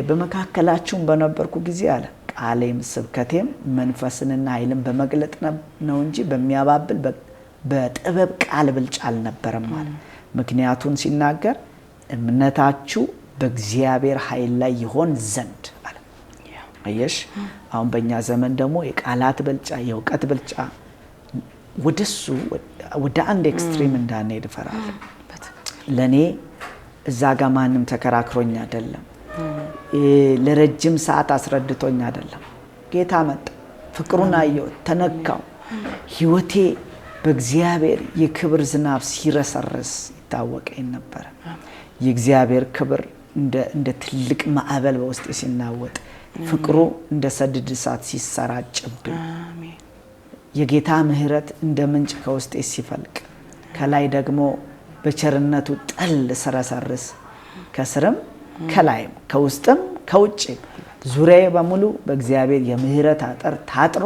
በመካከላችሁም በነበርኩ ጊዜ አለ ቃሌም ስብከቴም መንፈስንና ኃይልን በመግለጥ ነው እንጂ በሚያባብል በጥበብ ቃል ብልጫ አልነበረም ማለት። ምክንያቱን ሲናገር እምነታችሁ በእግዚአብሔር ኃይል ላይ ይሆን ዘንድ አለ። አየሽ፣ አሁን በእኛ ዘመን ደግሞ የቃላት ብልጫ የእውቀት ብልጫ ወደሱ ወደ አንድ ኤክስትሪም እንዳንሄድ እፈራለሁ። ለኔ እዛ ጋር ማንም ተከራክሮኝ አይደለም፣ ለረጅም ሰዓት አስረድቶኝ አይደለም። ጌታ መጣ፣ ፍቅሩን አየሁ፣ ተነካው። ህይወቴ በእግዚአብሔር የክብር ዝናብ ሲረሰርስ ይታወቀኝ ነበር። የእግዚአብሔር ክብር እንደ ትልቅ ማዕበል በውስጤ ሲናወጥ፣ ፍቅሩ እንደ ሰደድ እሳት ሲሰራጭብኝ፣ የጌታ ምህረት እንደ ምንጭ ከውስጤ ሲፈልቅ፣ ከላይ ደግሞ በቸርነቱ ጠል ሲረሰርስ፣ ከስርም ከላይም ከውስጥም ከውጭም ዙሪያዬ በሙሉ በእግዚአብሔር የምህረት አጥር ታጥሮ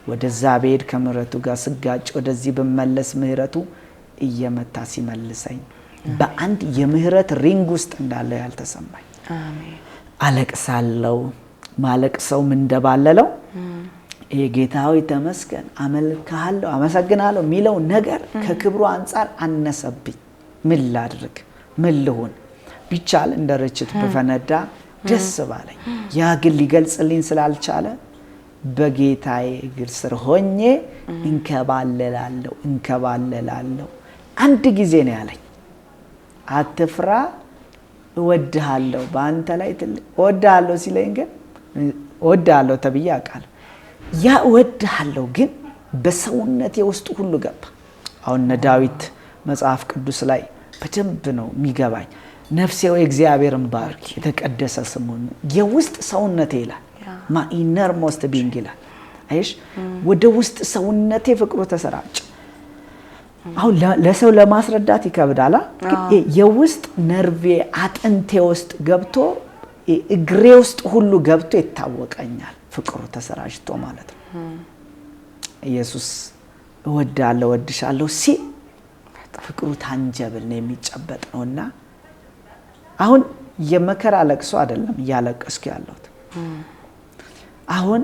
ወደዛ በሄድ ከምህረቱ ጋር ስጋጭ ወደዚህ በመለስ ምህረቱ እየመታ ሲመልሰኝ በአንድ የምህረት ሪንግ ውስጥ እንዳለ ያልተሰማኝ አሜን። አለቅሳለሁ። ማለቅሰው ምን እንደባለለው ጌታዊ ተመስገን አመልክሃለሁ አመሰግናለሁ ሚለው ነገር ከክብሩ አንፃር አነሰብኝ። ምን ላድርግ? ምን ልሁን? ቢቻል እንደ ርችት በፈነዳ ደስ ባለኝ። ያ ግን ሊገልጽልኝ ስላልቻለ በጌታዬ እግር ስር ሆኜ እንከባለላለሁ። አንድ ጊዜ ነው ያለኝ፣ አትፍራ እወድሃለሁ፣ በአንተ ላይ ትልቅ እወድሃለሁ ሲለኝ ግን እወድሃለሁ ተብዬ አውቃለሁ። ያ እወድሃለሁ ግን በሰውነቴ ውስጥ ሁሉ ገባ። አሁን ዳዊት መጽሐፍ ቅዱስ ላይ በደንብ ነው የሚገባኝ። ነፍሴ ወይ እግዚአብሔርን ባርክ የተቀደሰ ስሙን የውስጥ ሰውነቴ ይላል። ማ ኢነር ሞስት ቢንግ ይላል። አይሽ ወደ ውስጥ ሰውነቴ ፍቅሩ ተሰራጭ። አሁን ለሰው ለማስረዳት ይከብዳል። የውስጥ ነርቬ አጥንቴ ውስጥ ገብቶ እግሬ ውስጥ ሁሉ ገብቶ ይታወቀኛል። ፍቅሩ ተሰራጭቶ ማለት ነው። ኢየሱስ እወዳለሁ እወድሻለሁ ሲል ፍቅሩ ታንጀብል ነው የሚጨበጥ ነውና አሁን የመከራ ለቅሶ አይደለም እያለቀስኩ ያለሁት። አሁን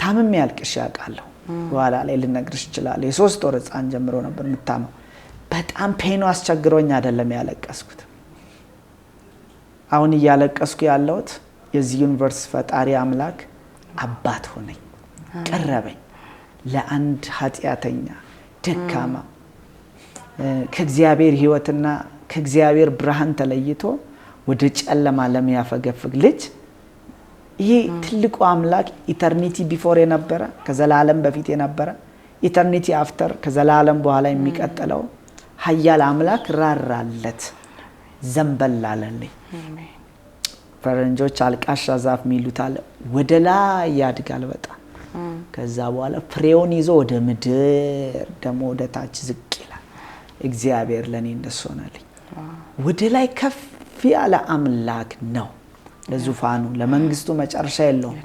ታምሜ ያልቅሽ ያውቃለሁ። በኋላ ላይ ልነግርሽ እችላለሁ። የ3 ወር ህፃን ጀምሮ ነበር የምታመው። በጣም ፔኑ አስቸግሮኝ አይደለም ያለቀስኩት። አሁን እያለቀስኩ ያለሁት የዚህ ዩኒቨርስ ፈጣሪ አምላክ አባት ሆነኝ፣ ቀረበኝ። ለአንድ ኃጢአተኛ ደካማ ከእግዚአብሔር ህይወትና ከእግዚአብሔር ብርሃን ተለይቶ ወደ ጨለማ ለሚያፈገፍግ ልጅ ይሄ ትልቁ አምላክ ኢተርኒቲ ቢፎር የነበረ ከዘላለም በፊት የነበረ ኢተርኒቲ አፍተር ከዘላለም በኋላ የሚቀጥለው ኃያል አምላክ ራራለት ዘንበል አለልኝ። ፈረንጆች አልቃሻ ዛፍ ሚሉታል ወደ ላይ ያድጋል በጣም ከዛ በኋላ ፍሬውን ይዞ ወደ ምድር ደግሞ ወደ ታች ዝቅ ይላል። እግዚአብሔር ለኔ እንደሱ ሆነልኝ። ወደ ላይ ከፍ ያለ አምላክ ነው። ለዙፋኑ ለመንግስቱ መጨረሻ የለውም።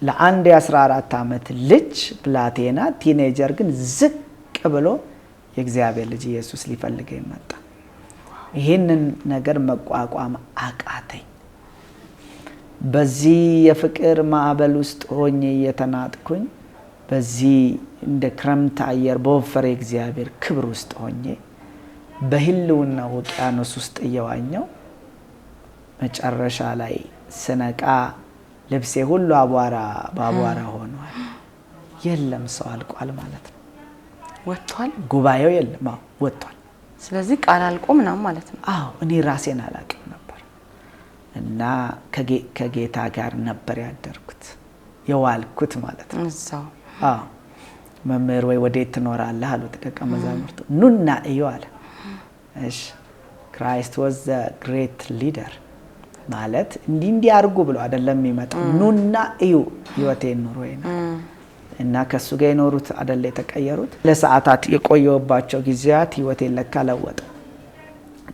ለአንድ የ14 ዓመት ልጅ ብላቴና ቲኔጀር ግን ዝቅ ብሎ የእግዚአብሔር ልጅ ኢየሱስ ሊፈልገኝ መጣ። ይሄንን ነገር መቋቋም አቃተኝ። በዚህ የፍቅር ማዕበል ውስጥ ሆኜ እየተናጥኩኝ በዚህ እንደ ክረምት አየር በወፈረ እግዚአብሔር ክብር ውስጥ ሆኜ በህልውና ውቅያኖስ ውስጥ እየዋኘው መጨረሻ ላይ ስነቃ ልብሴ ሁሉ አቧራ በአቧራ ሆኗል። የለም ሰው አልቋል ማለት ነው። ወጥቷል። ጉባኤው የለም ወጥቷል። ስለዚህ ቃል አልቆ ምናምን ማለት ነው። አዎ እኔ ራሴን አላውቅም ነበር እና ከጌታ ጋር ነበር ያደርኩት የዋልኩት ማለት ነው። እዛው መምህር ወይ ወዴት ትኖራለህ አሉት ደቀ መዛሙርቱ። ኑና እዩ አለ። እሺ Christ was the great leader ማለት እንዲህ አድርጉ ብሎ አይደለም የሚመጣው። ኑና እዩ ህይወቴን ኑሮ እና ከሱ ጋር የኖሩት አይደለ የተቀየሩት ለሰዓታት የቆየውባቸው ጊዜያት ህይወቴን ለካ ለወጠ።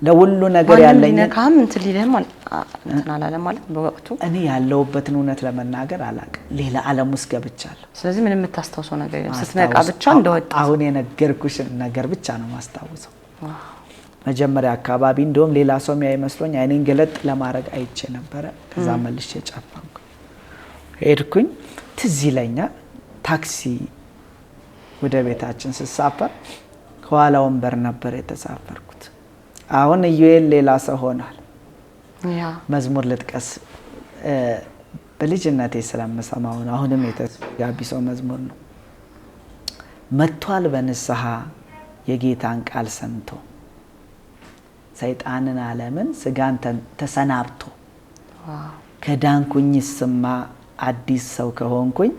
ለሁሉ ነገር ያለኝ ነካም እንትን ሊልም እንትን አላለም ማለት በወቅቱ እኔ ያለውበትን እውነት ለመናገር አላውቅም። ሌላ ዓለም ውስጥ ገብቻለሁ። ስለዚህ ምንም የምታስተውሰው ነገር የለም። ስትነቃ ብቻ እንደወጣ አሁን የነገርኩሽን ነገር ብቻ ነው ማስታወሰው። መጀመሪያ አካባቢ እንደውም ሌላ ሰው የሚያይመስሎኝ አይኔን ገለጥ ለማድረግ አይቼ ነበር። ከዛ መልሼ ጨፈንኩ ሄድኩኝ። ትዝ ይለኛል ታክሲ ወደ ቤታችን ስሳፈር ከኋላ ወንበር ነበር የተሳፈርኩት። አሁን ኢዩኤል ሌላ ሰው ሆኗል። መዝሙር ልጥቀስ በልጅነቴ ስለምሰማው ነው። አሁንም የተጋቢሶ መዝሙር ነው። መጥቷል በንስሐ የጌታን ቃል ሰምቶ ሰይጣንን ዓለምን ስጋን ተሰናብቶ ከዳንኩኝ ስማ አዲስ ሰው ከሆንኩኝ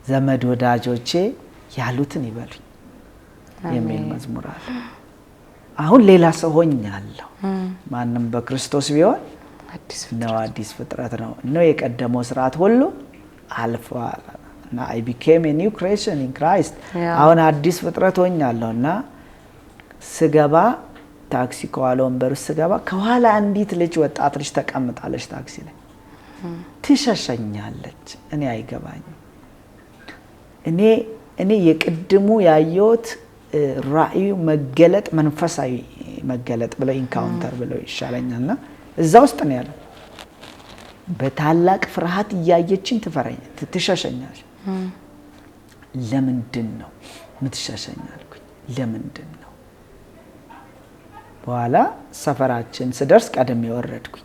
ዘመድ ወዳጆቼ ያሉትን ይበሉኝ የሚል መዝሙር አለ። አሁን ሌላ ሰው ሆኛለሁ። ማንም በክርስቶስ ቢሆን አዲስ ፍጥረት ነው። የቀደመው ስርዓት ሁሉ አልፏል እና I became a new creation in Christ አሁን አዲስ ፍጥረት ሆኛለሁና ስገባ ታክሲ ከኋላ ወንበር ውስጥ ስገባ ከኋላ አንዲት ልጅ ወጣት ልጅ ተቀምጣለች ታክሲ ላይ ትሸሸኛለች። እኔ አይገባኝም። እኔ የቅድሙ ያየሁት ራእዩ መገለጥ መንፈሳዊ መገለጥ ብለው ኢንካውንተር ብለው ይሻለኛልና እዛ ውስጥ ነው ያለው። በታላቅ ፍርሃት እያየችኝ ትሸሸኛለች። ለምንድን ነው የምትሸሸኛልኩኝ? ለምንድን ነው? በኋላ ሰፈራችን ስደርስ ቀድሜ ወረድኩኝ።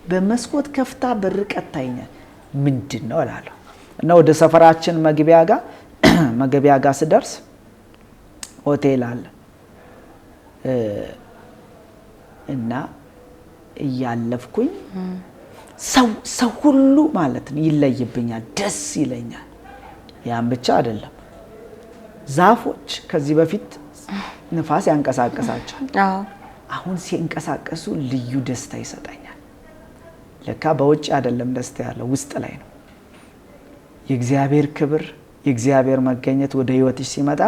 በመስኮት ከፍታ በርቀት ታይኛል። ምንድን ነው እላለሁ እና ወደ ሰፈራችን መግቢያ ጋር ስደርስ ሆቴል አለ እና እያለፍኩኝ ሰው ሁሉ ማለት ነው ይለይብኛል፣ ደስ ይለኛል። ያን ብቻ አይደለም ዛፎች ከዚህ በፊት ንፋስ ያንቀሳቀሳቸው አሁን ሲንቀሳቀሱ ልዩ ደስታ ይሰጣኛል። ለካ በውጭ አይደለም ደስታ ያለው ውስጥ ላይ ነው። የእግዚአብሔር ክብር የእግዚአብሔር መገኘት ወደ ህይወትሽ ሲመጣ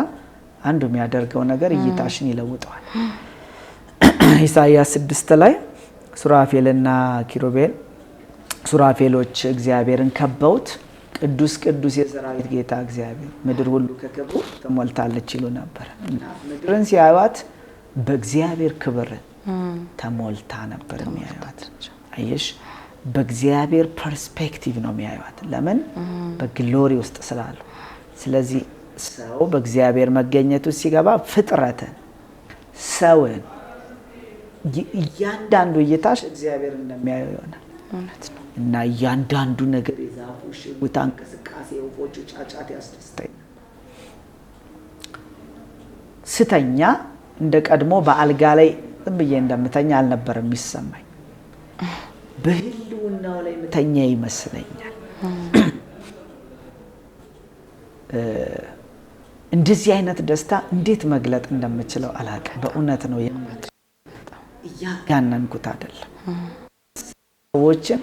አንዱ የሚያደርገው ነገር እይታሽን ይለውጣል። ኢሳይያስ 6 ላይ ሱራፌልና ኪሩቤል ሱራፌሎች እግዚአብሔርን ከበውት ቅዱስ ቅዱስ የሰራዊት ጌታ እግዚአብሔር ምድር ሁሉ ከክብሩ ተሞልታለች ይሉ ነበር እና ምድርን ሲያዩት በእግዚአብሔር ክብር ተሞልታ ነበር የሚያዩት። አይሽ በእግዚአብሔር ፐርስፔክቲቭ ነው የሚያዩት። ለምን? በግሎሪ ውስጥ ስላሉ። ስለዚህ ሰው በእግዚአብሔር መገኘቱ ሲገባ ፍጥረትን ሰውን እያንዳንዱ እይታሽ እግዚአብሔር እንደሚያዩ ይሆናል እና እያንዳንዱ ነገር የዛፉ ሽውታ እንቅስቃሴ የወፎቹ ጫጫት ያስደስተኛል። ስተኛ እንደ ቀድሞ በአልጋ ላይ ዝም ብዬ እንደምተኛ አልነበረም የሚሰማኝ። በህልውናው ላይ ምተኛ ይመስለኛል። እንደዚህ አይነት ደስታ እንዴት መግለጥ እንደምችለው አላውቅም። በእውነት ነው የምልህ፣ እያጋነንኩት አይደለም። ሰዎችን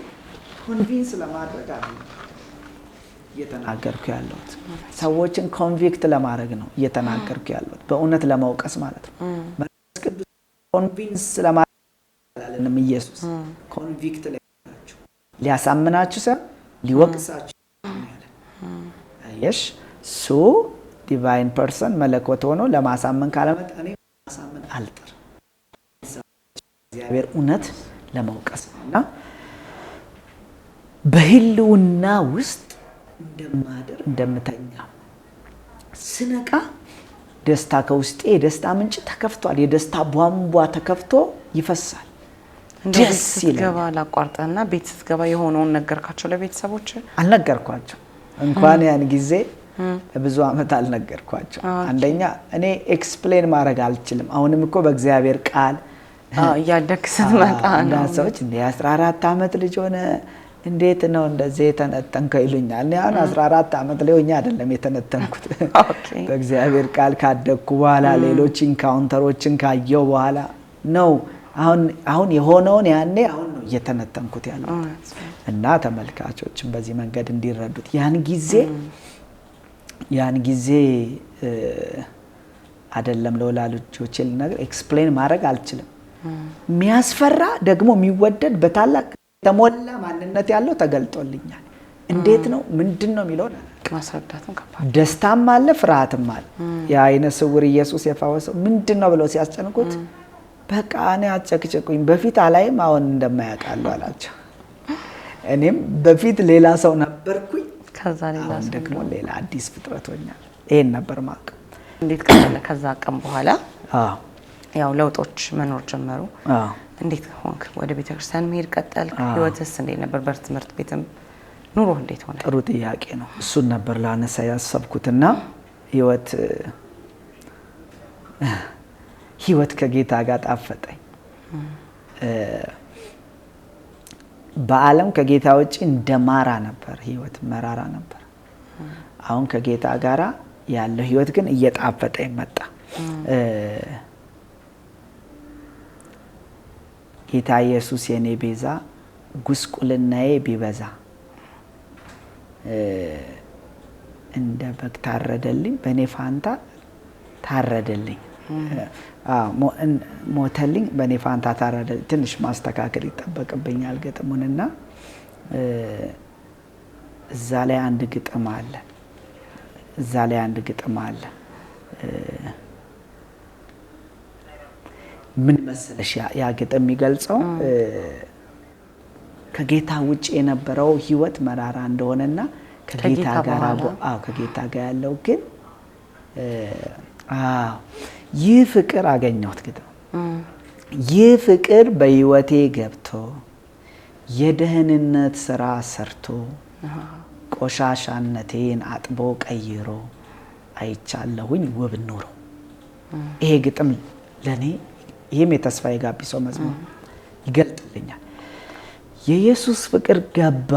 ኮንቪንስ ለማድረግ አይደለም እየተናገርኩ ያለሁት፣ ሰዎችን ኮንቪክት ለማድረግ ነው እየተናገርኩ ያለሁት፣ በእውነት ለመውቀስ ማለት ነው። መንፈስ ቅዱስ ኮንቪንስ ለማድረግ አላለንም። ኢየሱስ ኮንቪክት ሊያሳምናችሁ ሳይሆን ሊወቅሳችሁ አየሽ። ሱ ዲቫይን ፐርሰን መለኮት ሆኖ ለማሳመን ካለመጣ እኔ ማሳመን አልጥር፣ እግዚአብሔር እውነት ለመውቀስ እና በህልውና ውስጥ እንደማደር እንደምተኛ ስነቃ ደስታ ከውስጤ የደስታ ምንጭ ተከፍቷል። የደስታ ቧንቧ ተከፍቶ ይፈሳል። ደስ ይለኛል። ላቋርጠና ቤት ስትገባ የሆነውን ነገርካቸው ለቤተሰቦች? አልነገርኳቸው። እንኳን ያን ጊዜ ብዙ አመት አልነገርኳቸው። አንደኛ እኔ ኤክስፕሌን ማድረግ አልችልም። አሁንም እኮ በእግዚአብሔር ቃል ያደክ ስትመጣ ነው ሰዎች እንደ 14 አመት ልጅ ሆነ እንዴት ነው እንደዚህ የተነተንከው ይሉኛል። እኔ አሁን 14 አመት ላይ ሆኜ አይደለም የተነተንኩት። በእግዚአብሔር ቃል ካደግኩ በኋላ ሌሎች ኢንካውንተሮችን ካየው በኋላ ነው አሁን የሆነውን ያኔ አሁን ነው እየተነተንኩት ያለው እና ተመልካቾችን በዚህ መንገድ እንዲረዱት ያን ጊዜ አይደለም ለወላጆቼ ልነግር ኤክስፕሌን ማድረግ አልችልም። የሚያስፈራ ደግሞ የሚወደድ በታላቅ ተሞላ ማንነት ያለው ተገልጦልኛል። እንዴት ነው ምንድነው የሚለው ማስረዳትም ከባድ፣ ደስታም አለ ፍርሃትም አለ። የአይነ ስውር ኢየሱስ የፈወሰው ምንድነው ብለው ሲያስጨንቁት በቃ እኔ አጨቅጨቁኝ፣ በፊት አላይም አሁን እንደማያውቃለሁ አላቸው። እኔም በፊት ሌላ ሰው ነበርኩኝ፣ ከዛ ሌላ ሰው ደግሞ ሌላ አዲስ ፍጥረት ሆኛለሁ። ይሄን ነበር ማቅ። እንዴት ቀጠለ? ከዛ ቀን በኋላ ያው ለውጦች መኖር ጀመሩ። እንዴት ሆንክ? ወደ ቤተክርስቲያን መሄድ ቀጠልክ? ህይወትስ እንዴት ነበር? በትምህርት ቤትም ኑሮ እንዴት ሆነ? ጥሩ ጥያቄ ነው። እሱን ነበር ላነሳ ያሰብኩትና ህይወት ከጌታ ጋር ጣፈጠኝ። በዓለም ከጌታ ውጪ እንደማራ ነበር፣ ህይወት መራራ ነበር። አሁን ከጌታ ጋራ ያለው ህይወት ግን እየጣፈጠኝ መጣ። ጌታ ኢየሱስ የኔ ቤዛ ጉስቁልናዬ ቢበዛ እንደ በግ ታረደልኝ፣ በኔ ፋንታ ታረደልኝ። ሞተልኝ፣ በኔ ፋንታ ታረደልኝ። ትንሽ ማስተካከል ይጠበቅብኛል ግጥሙንና እዛ ላይ አንድ ግጥም አለ። ምን መሰለሽ ያ ግጥም የሚገልጸው ከጌታ ውጪ የነበረው ህይወት መራራ እንደሆነና ከጌታ ጋር ያለው ግን ይህ ፍቅር አገኘሁት። ግጥም ይህ ፍቅር በህይወቴ ገብቶ የደህንነት ስራ ሰርቶ ቆሻሻነቴን አጥቦ ቀይሮ አይቻለሁኝ ውብ ኑሮ። ይሄ ግጥም ለኔ ይሄም የተስፋዬ ጋቢሶ መዝሙር ይገልጥልኛል። የኢየሱስ ፍቅር ገባ፣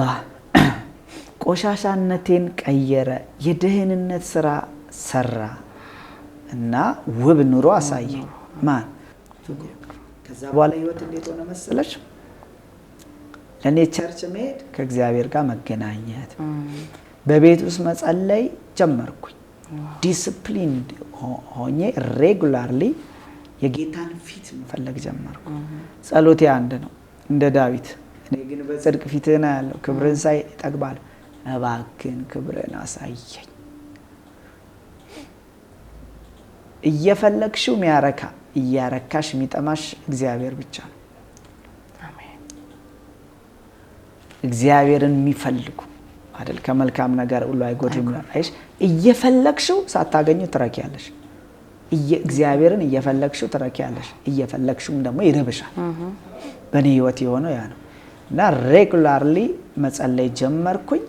ቆሻሻነቴን ቀየረ፣ የደህንነት ስራ ሰራ እና ውብ ኑሮ አሳየኝ። ማን? ከዛ በኋላ ህይወት እንዴት ሆነ መሰለሽ? ለኔ ቸርች መሄድ ከእግዚአብሔር ጋር መገናኘት፣ በቤት ውስጥ መጸለይ ጀመርኩኝ። ዲስፕሊን ሆኜ ሬጉላርሊ የጌታን ፊት መፈለግ ጀመርኩ። ጸሎቴ አንድ ነው፣ እንደ ዳዊት እኔ ግን በጽድቅ ፊትህን አያለሁ፣ ክብርን ሳይ እጠግባለሁ። እባክህን ክብርን አሳየኝ። እየፈለግሽው የሚያረካ እያረካሽ የሚጠማሽ እግዚአብሔር ብቻ ነው። እግዚአብሔርን የሚፈልጉ አይደል? ከመልካም ነገር ሁሉ አይጎድልም። አይሽ እየፈለግሽው ሳታገኙ ትረኪያለሽ። እግዚአብሔርን እየፈለግሽው ትረኪያለሽ፣ እየፈለግሽውም ደግሞ ይርብሻል። በእኔ ህይወት የሆነው ያ ነው እና ሬጉላርሊ መጸለይ ጀመርኩኝ።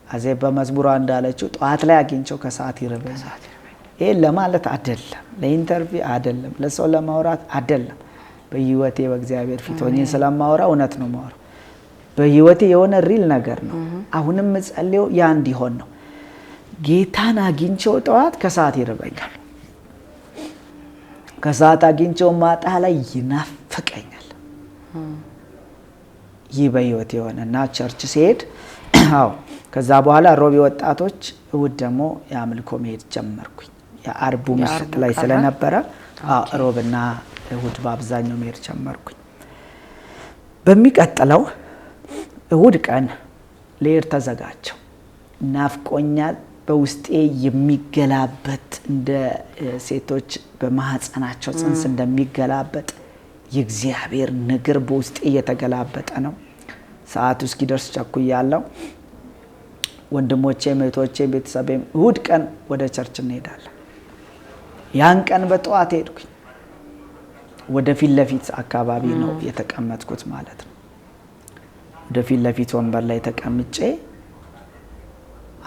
አዜ በመዝሙሯ እንዳለችው ጠዋት ላይ አግኝቸው ከሰዓት ይርበኛል። ይሄ ለማለት አይደለም፣ ለኢንተርቪው አይደለም፣ ለሰው ለማውራት አይደለም። በህይወቴ በእግዚአብሔር ፊት ሆኜ ስለማወራ እውነት ነው ማወራው። በህይወቴ የሆነ ሪል ነገር ነው። አሁንም ጸልየው ያ እንዲሆን ነው። ጌታን አግኝቼው ጠዋት ከሰዓት ይርበኛል፣ ከሰዓት አግኝቼው ማታ ላይ ይናፍቀኛል። ይህ በህይወት የሆነና ቸርች ሲሄድ አዎ ከዛ በኋላ ሮብ ወጣቶች እሁድ ደግሞ የአምልኮ መሄድ ጀመርኩኝ። የአርቡ ምሽት ላይ ስለነበረ ሮብና እሁድ በአብዛኛው መሄድ ጀመርኩኝ። በሚቀጥለው እሁድ ቀን ልሄድ ተዘጋጀው። ናፍቆኛል። በውስጤ የሚገላበጥ እንደ ሴቶች በማህፀናቸው ጽንስ እንደሚገላበጥ የእግዚአብሔር ነገር በውስጤ እየተገላበጠ ነው። ሰዓቱ እስኪደርስ ቸኩያለሁ። ወንድሞቼ፣ እህቶቼ፣ ቤተሰቤም እሁድ ቀን ወደ ቸርች እንሄዳለን። ያን ቀን በጠዋት ሄድኩኝ። ወደ ፊት ለፊት አካባቢ ነው የተቀመጥኩት ማለት ነው። ወደ ፊት ለፊት ወንበር ላይ ተቀምጬ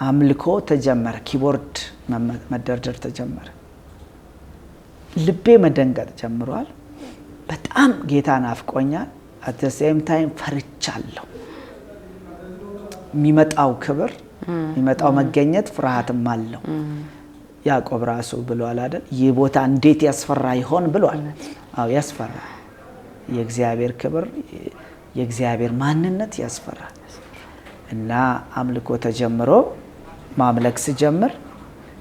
አምልኮ ተጀመረ። ኪቦርድ መደርደር ተጀመረ። ልቤ መደንገጥ ጀምሯል። በጣም ጌታ ናፍቆኛል። at the same time ፈርቻለሁ። የሚመጣው ክብር የሚመጣው መገኘት ፍርሃትም አለው። ያዕቆብ ራሱ ብሏል አይደል? ይህ ቦታ እንዴት ያስፈራ ይሆን ብሏል። አዎ ያስፈራል። የእግዚአብሔር ክብር የእግዚአብሔር ማንነት ያስፈራል። እና አምልኮ ተጀምሮ ማምለክ ሲጀምር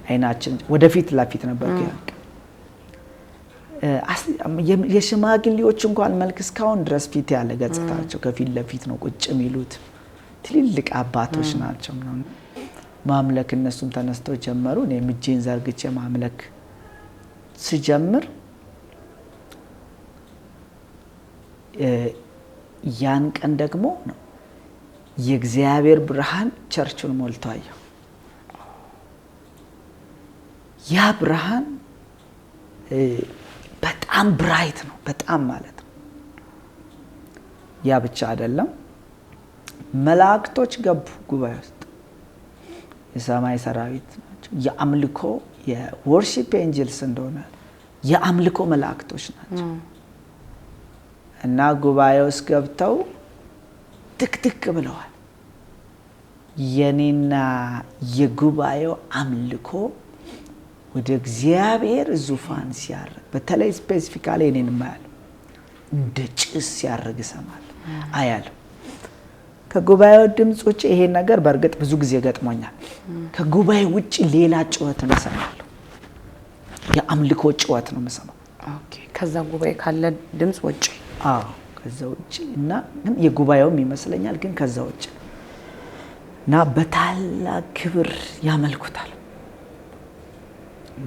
አይናችን ወደፊት ለፊት ነበር። የሽማግሌዎች እንኳን መልክ እስካሁን ድረስ ፊት ያለ ገጽታቸው ከፊት ለፊት ነው ቁጭ የሚሉት። ትልልቅ አባቶች ናቸው ነው ማምለክ። እነሱም ተነስተው ጀመሩ። እኔም እጄን ዘርግቼ ማምለክ ሲጀምር ያን ቀን ደግሞ ነው የእግዚአብሔር ብርሃን ቸርቹን ሞልቶ አየሁ። ያ ብርሃን በጣም ብራይት ነው፣ በጣም ማለት ነው። ያ ብቻ አይደለም፣ መላእክቶች ገቡ ጉባኤ ውስጥ። የሰማይ ሰራዊት ናቸው። የአምልኮ የወርሺፕ ኤንጀልስ እንደሆነ የአምልኮ መላእክቶች ናቸው። እና ጉባኤ ውስጥ ገብተው ትክትክ ብለዋል። የኔና የጉባኤው አምልኮ ወደ እግዚአብሔር ዙፋን ሲያርግ፣ በተለይ ስፔሲፊካሊ እኔን ማያል እንደ ጭስ ሲያርግ ሰማል አያል። ከጉባኤው ድምጽ ውጪ ይሄ ነገር በእርግጥ ብዙ ጊዜ ገጥሞኛል። ከጉባኤው ውጪ ሌላ ጩኸት እንሰማለሁ። የአምልኮ ጩኸት ነው የምሰማው። ኦኬ። ከዛ ጉባኤ ካለ ድምጽ ውጪ ከዛ ውጪ እና ግን የጉባኤውም ይመስለኛል፣ ግን ከዛ ውጪ እና በታላቅ ክብር ያመልኩታል።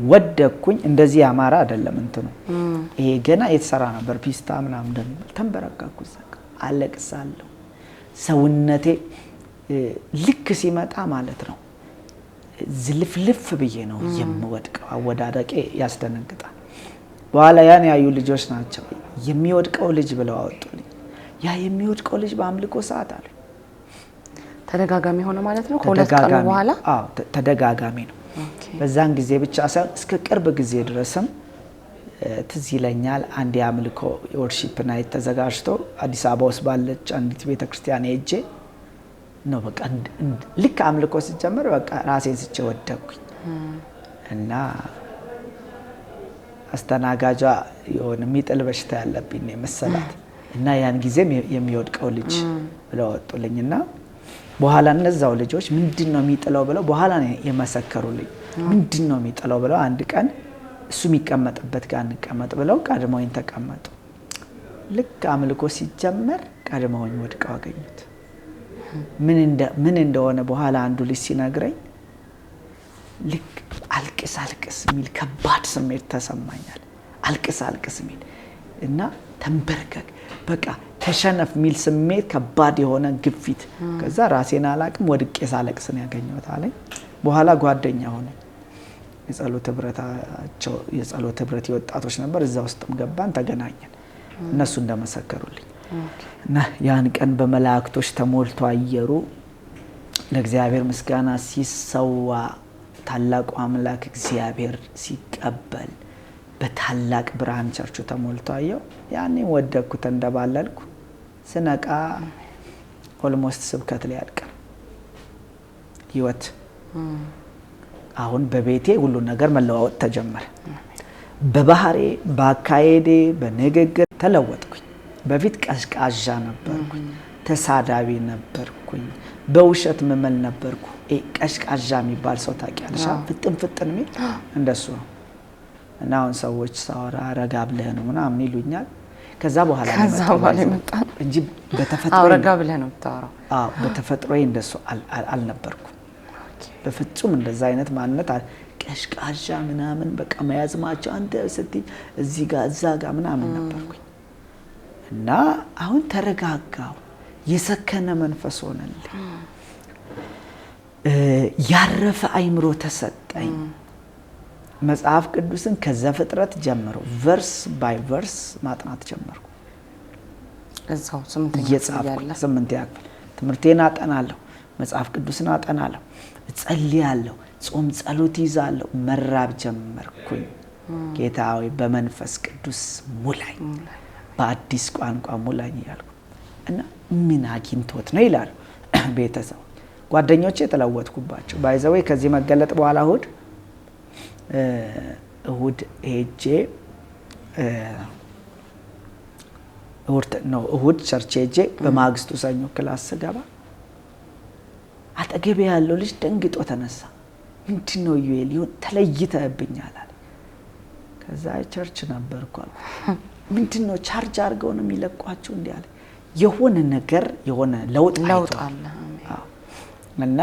ወደኩኝ። እንደዚህ ያማራ አይደለም እንትኑ ይሄ ገና የተሰራ ነበር። ፒስታ ምናምን እንደሚባል ተንበረከኩ። አለቅሳለሁ። ሰውነቴ ልክ ሲመጣ ማለት ነው ዝልፍልፍ ብዬ ነው የምወድቀው። አወዳደቄ ያስደነግጣል። በኋላ ያን ያዩ ልጆች ናቸው የሚወድቀው ልጅ ብለው አወጡልኝ። ያ የሚወድቀው ልጅ በአምልኮ ሰዓት አለ። ተደጋጋሚ ሆነ ማለት ነው። ከሁለት ቀን በኋላ ተደጋጋሚ ነው። በዛን ጊዜ ብቻ ሳይሆን እስከ ቅርብ ጊዜ ድረስም ትዝ ይለኛል። አንድ የአምልኮ የወርሺፕ ናይት ተዘጋጅቶ አዲስ አበባ ውስጥ ባለች አንዲት ቤተክርስቲያን ሄጄ ነው በቃ ልክ አምልኮ ሲጀመር በቃ ራሴን ስቼ ወደኩኝ እና አስተናጋጇ የሆነ የሚጥል በሽታ ያለብኝ መሰላት እና ያን ጊዜም የሚወድቀው ልጅ ብለው ወጡልኝና በኋላ እነዛው ልጆች ምንድነው የሚጥለው ብለው በኋላ ነው የመሰከሩልኝ። ምንድነው የሚጥለው ብለው አንድ ቀን እሱ የሚቀመጥበት ጋር እንቀመጥ ብለው ቀድመውኝ ተቀመጡ። ልክ አምልኮ ሲጀመር ቀድመውኝ ወድቀው አገኙት። ምን እንደሆነ በኋላ አንዱ ልጅ ሲነግረኝ ልክ አልቅስ የሚል ከባድ ስሜት ተሰማኛል። አልቅስ የሚል እና ተንበርከክ በቃ ተሸነፍ የሚል ስሜት፣ ከባድ የሆነ ግፊት። ከዛ ራሴን አላቅም ወድቄ ሳለቅስ ነው ያገኘሁት አለኝ። በኋላ ጓደኛ ሆነ። የጸሎት ህብረት የወጣቶች ነበር። እዛ ውስጥም ገባን፣ ተገናኘን። እነሱ እንደመሰከሩልኝ እና ያን ቀን በመላእክቶች ተሞልቶ አየሩ ለእግዚአብሔር ምስጋና ሲሰዋ ታላቁ አምላክ እግዚአብሔር ሲቀበል በታላቅ ብርሃን ቸርቹ ተሞልቶ አየው። ያኔ ወደኩት፣ እንደባለልኩ ስነቃ ኦልሞስት ስብከት ላይ ያልቀ ህይወት አሁን በቤቴ ሁሉ ነገር መለዋወጥ ተጀመረ። በባህሬ በአካሄዴ በንግግር ተለወጥኩኝ። በፊት ቀዥቃዣ ነበርኩኝ፣ ተሳዳቢ ነበርኩኝ፣ በውሸት ምመል ነበርኩ። ቀዥቃዣ የሚባል ሰው ታውቂያለሽ? ፍጥን የሚል እንደሱ ነው። እና አሁን ሰዎች ሳወራ ረጋ ብለህ ነው ምናምን ይሉኛል። ከዛ በኋላ መጣ እንጂ በተፈጥሮ ረጋ ብለህ ነው የምታወራው። አዎ በተፈጥሮዬ እንደሱ አልነበርኩም። በፍጹም እንደዛ አይነት ማንነት ቀዥቃዣ ምናምን በቃ መያዝማቸው አንተ ስትይ እዚህ ጋር እዛ ጋር ምናምን ነበርኩኝ። እና አሁን ተረጋጋው፣ የሰከነ መንፈስ ሆነልኝ፣ ያረፈ አይምሮ ተሰጠኝ። መጽሐፍ ቅዱስን ከዘፍጥረት ጀምሮ ቨርስ ባይ ቨርስ ማጥናት ጀመርኩ። እዛው 8ኛ ክፍል ትምህርቴን አጠናለሁ፣ መጽሐፍ ቅዱስን አጠናለሁ፣ እጸልያለሁ፣ ጾም ጸሎት ይዛለሁ፣ መራብ ጀመርኩኝ። ጌታ ሆይ በመንፈስ ቅዱስ ሙላኝ፣ በአዲስ ቋንቋ ሙላኝ እያልኩ እና ምን አግኝቶት ነው ይላሉ ቤተሰብ ጓደኞቼ የተለወጥኩባቸው። ባይዘዌ ከዚህ መገለጥ በኋላ እሁድ ሄጄ እሁድ ቸርች ሄጄ በማግስቱ ሰኞ ክላስ ስገባ አጠገቤ ያለው ልጅ ደንግጦ ተነሳ። ምንድነው ዩኤል ይሁን ተለይተብኛል አለ። ከዛ ቸርች ነበርኩ አልኩ። ምንድነው ቻርጅ አድርገው ነው የሚለቋቸው እንዴ አለ። የሆነ ነገር የሆነ ለውጥ አለ። እና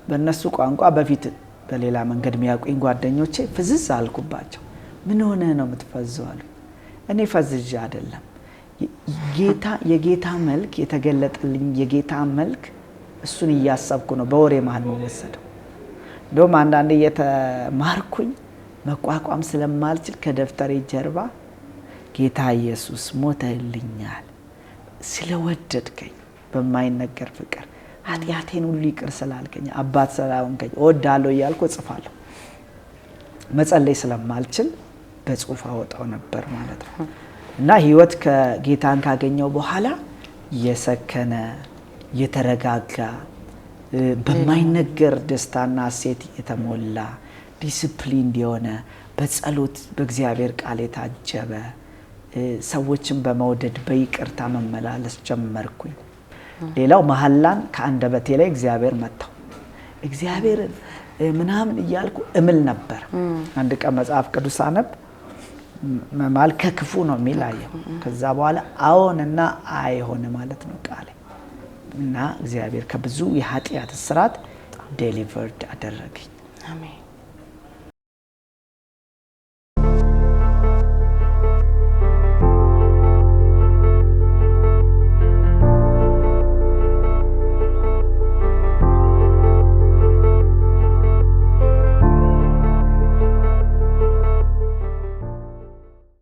በእነሱ ቋንቋ በፊት በሌላ መንገድ የሚያውቁኝ ጓደኞቼ ፍዝዝ አልኩባቸው። ምን ሆነ ነው የምትፈዘው አሉ። እኔ ፈዝዤ አይደለም፣ የጌታ መልክ የተገለጠልኝ የጌታ መልክ እሱን እያሰብኩ ነው በወሬ መሀል የሚወሰደው። እንደውም አንዳንዴ እየተማርኩኝ መቋቋም ስለማልችል ከደብተሬ ጀርባ ጌታ ኢየሱስ ሞተልኛል፣ ስለወደድከኝ በማይነገር ፍቅር ኃጢአቴን ሁሉ ይቅር ስላልከኝ አባት ስላልከኝ እወዳለሁ እያልኩ እጽፋለሁ። መጸለይ ስለማልችል በጽሁፍ አወጣው ነበር ማለት ነው። እና ህይወት ከጌታን ካገኘው በኋላ የሰከነ የተረጋጋ በማይነገር ደስታና ሐሴት የተሞላ ዲሲፕሊን የሆነ በጸሎት በእግዚአብሔር ቃል የታጀበ ሰዎችን በመውደድ በይቅርታ መመላለስ ጀመርኩኝ። ሌላው መሐላን ከአንደበቴ ላይ እግዚአብሔር መታው። እግዚአብሔር ምናምን እያልኩ እምል ነበር። አንድ ቀን መጽሐፍ ቅዱስ አነብ መማል ከክፉ ነው የሚላየው። ከዛ በኋላ አዎንና አይሆን ማለት ነው ቃሌ። እና እግዚአብሔር ከብዙ የኃጢአት እስራት ዴሊቨርድ አደረገኝ። አሜን።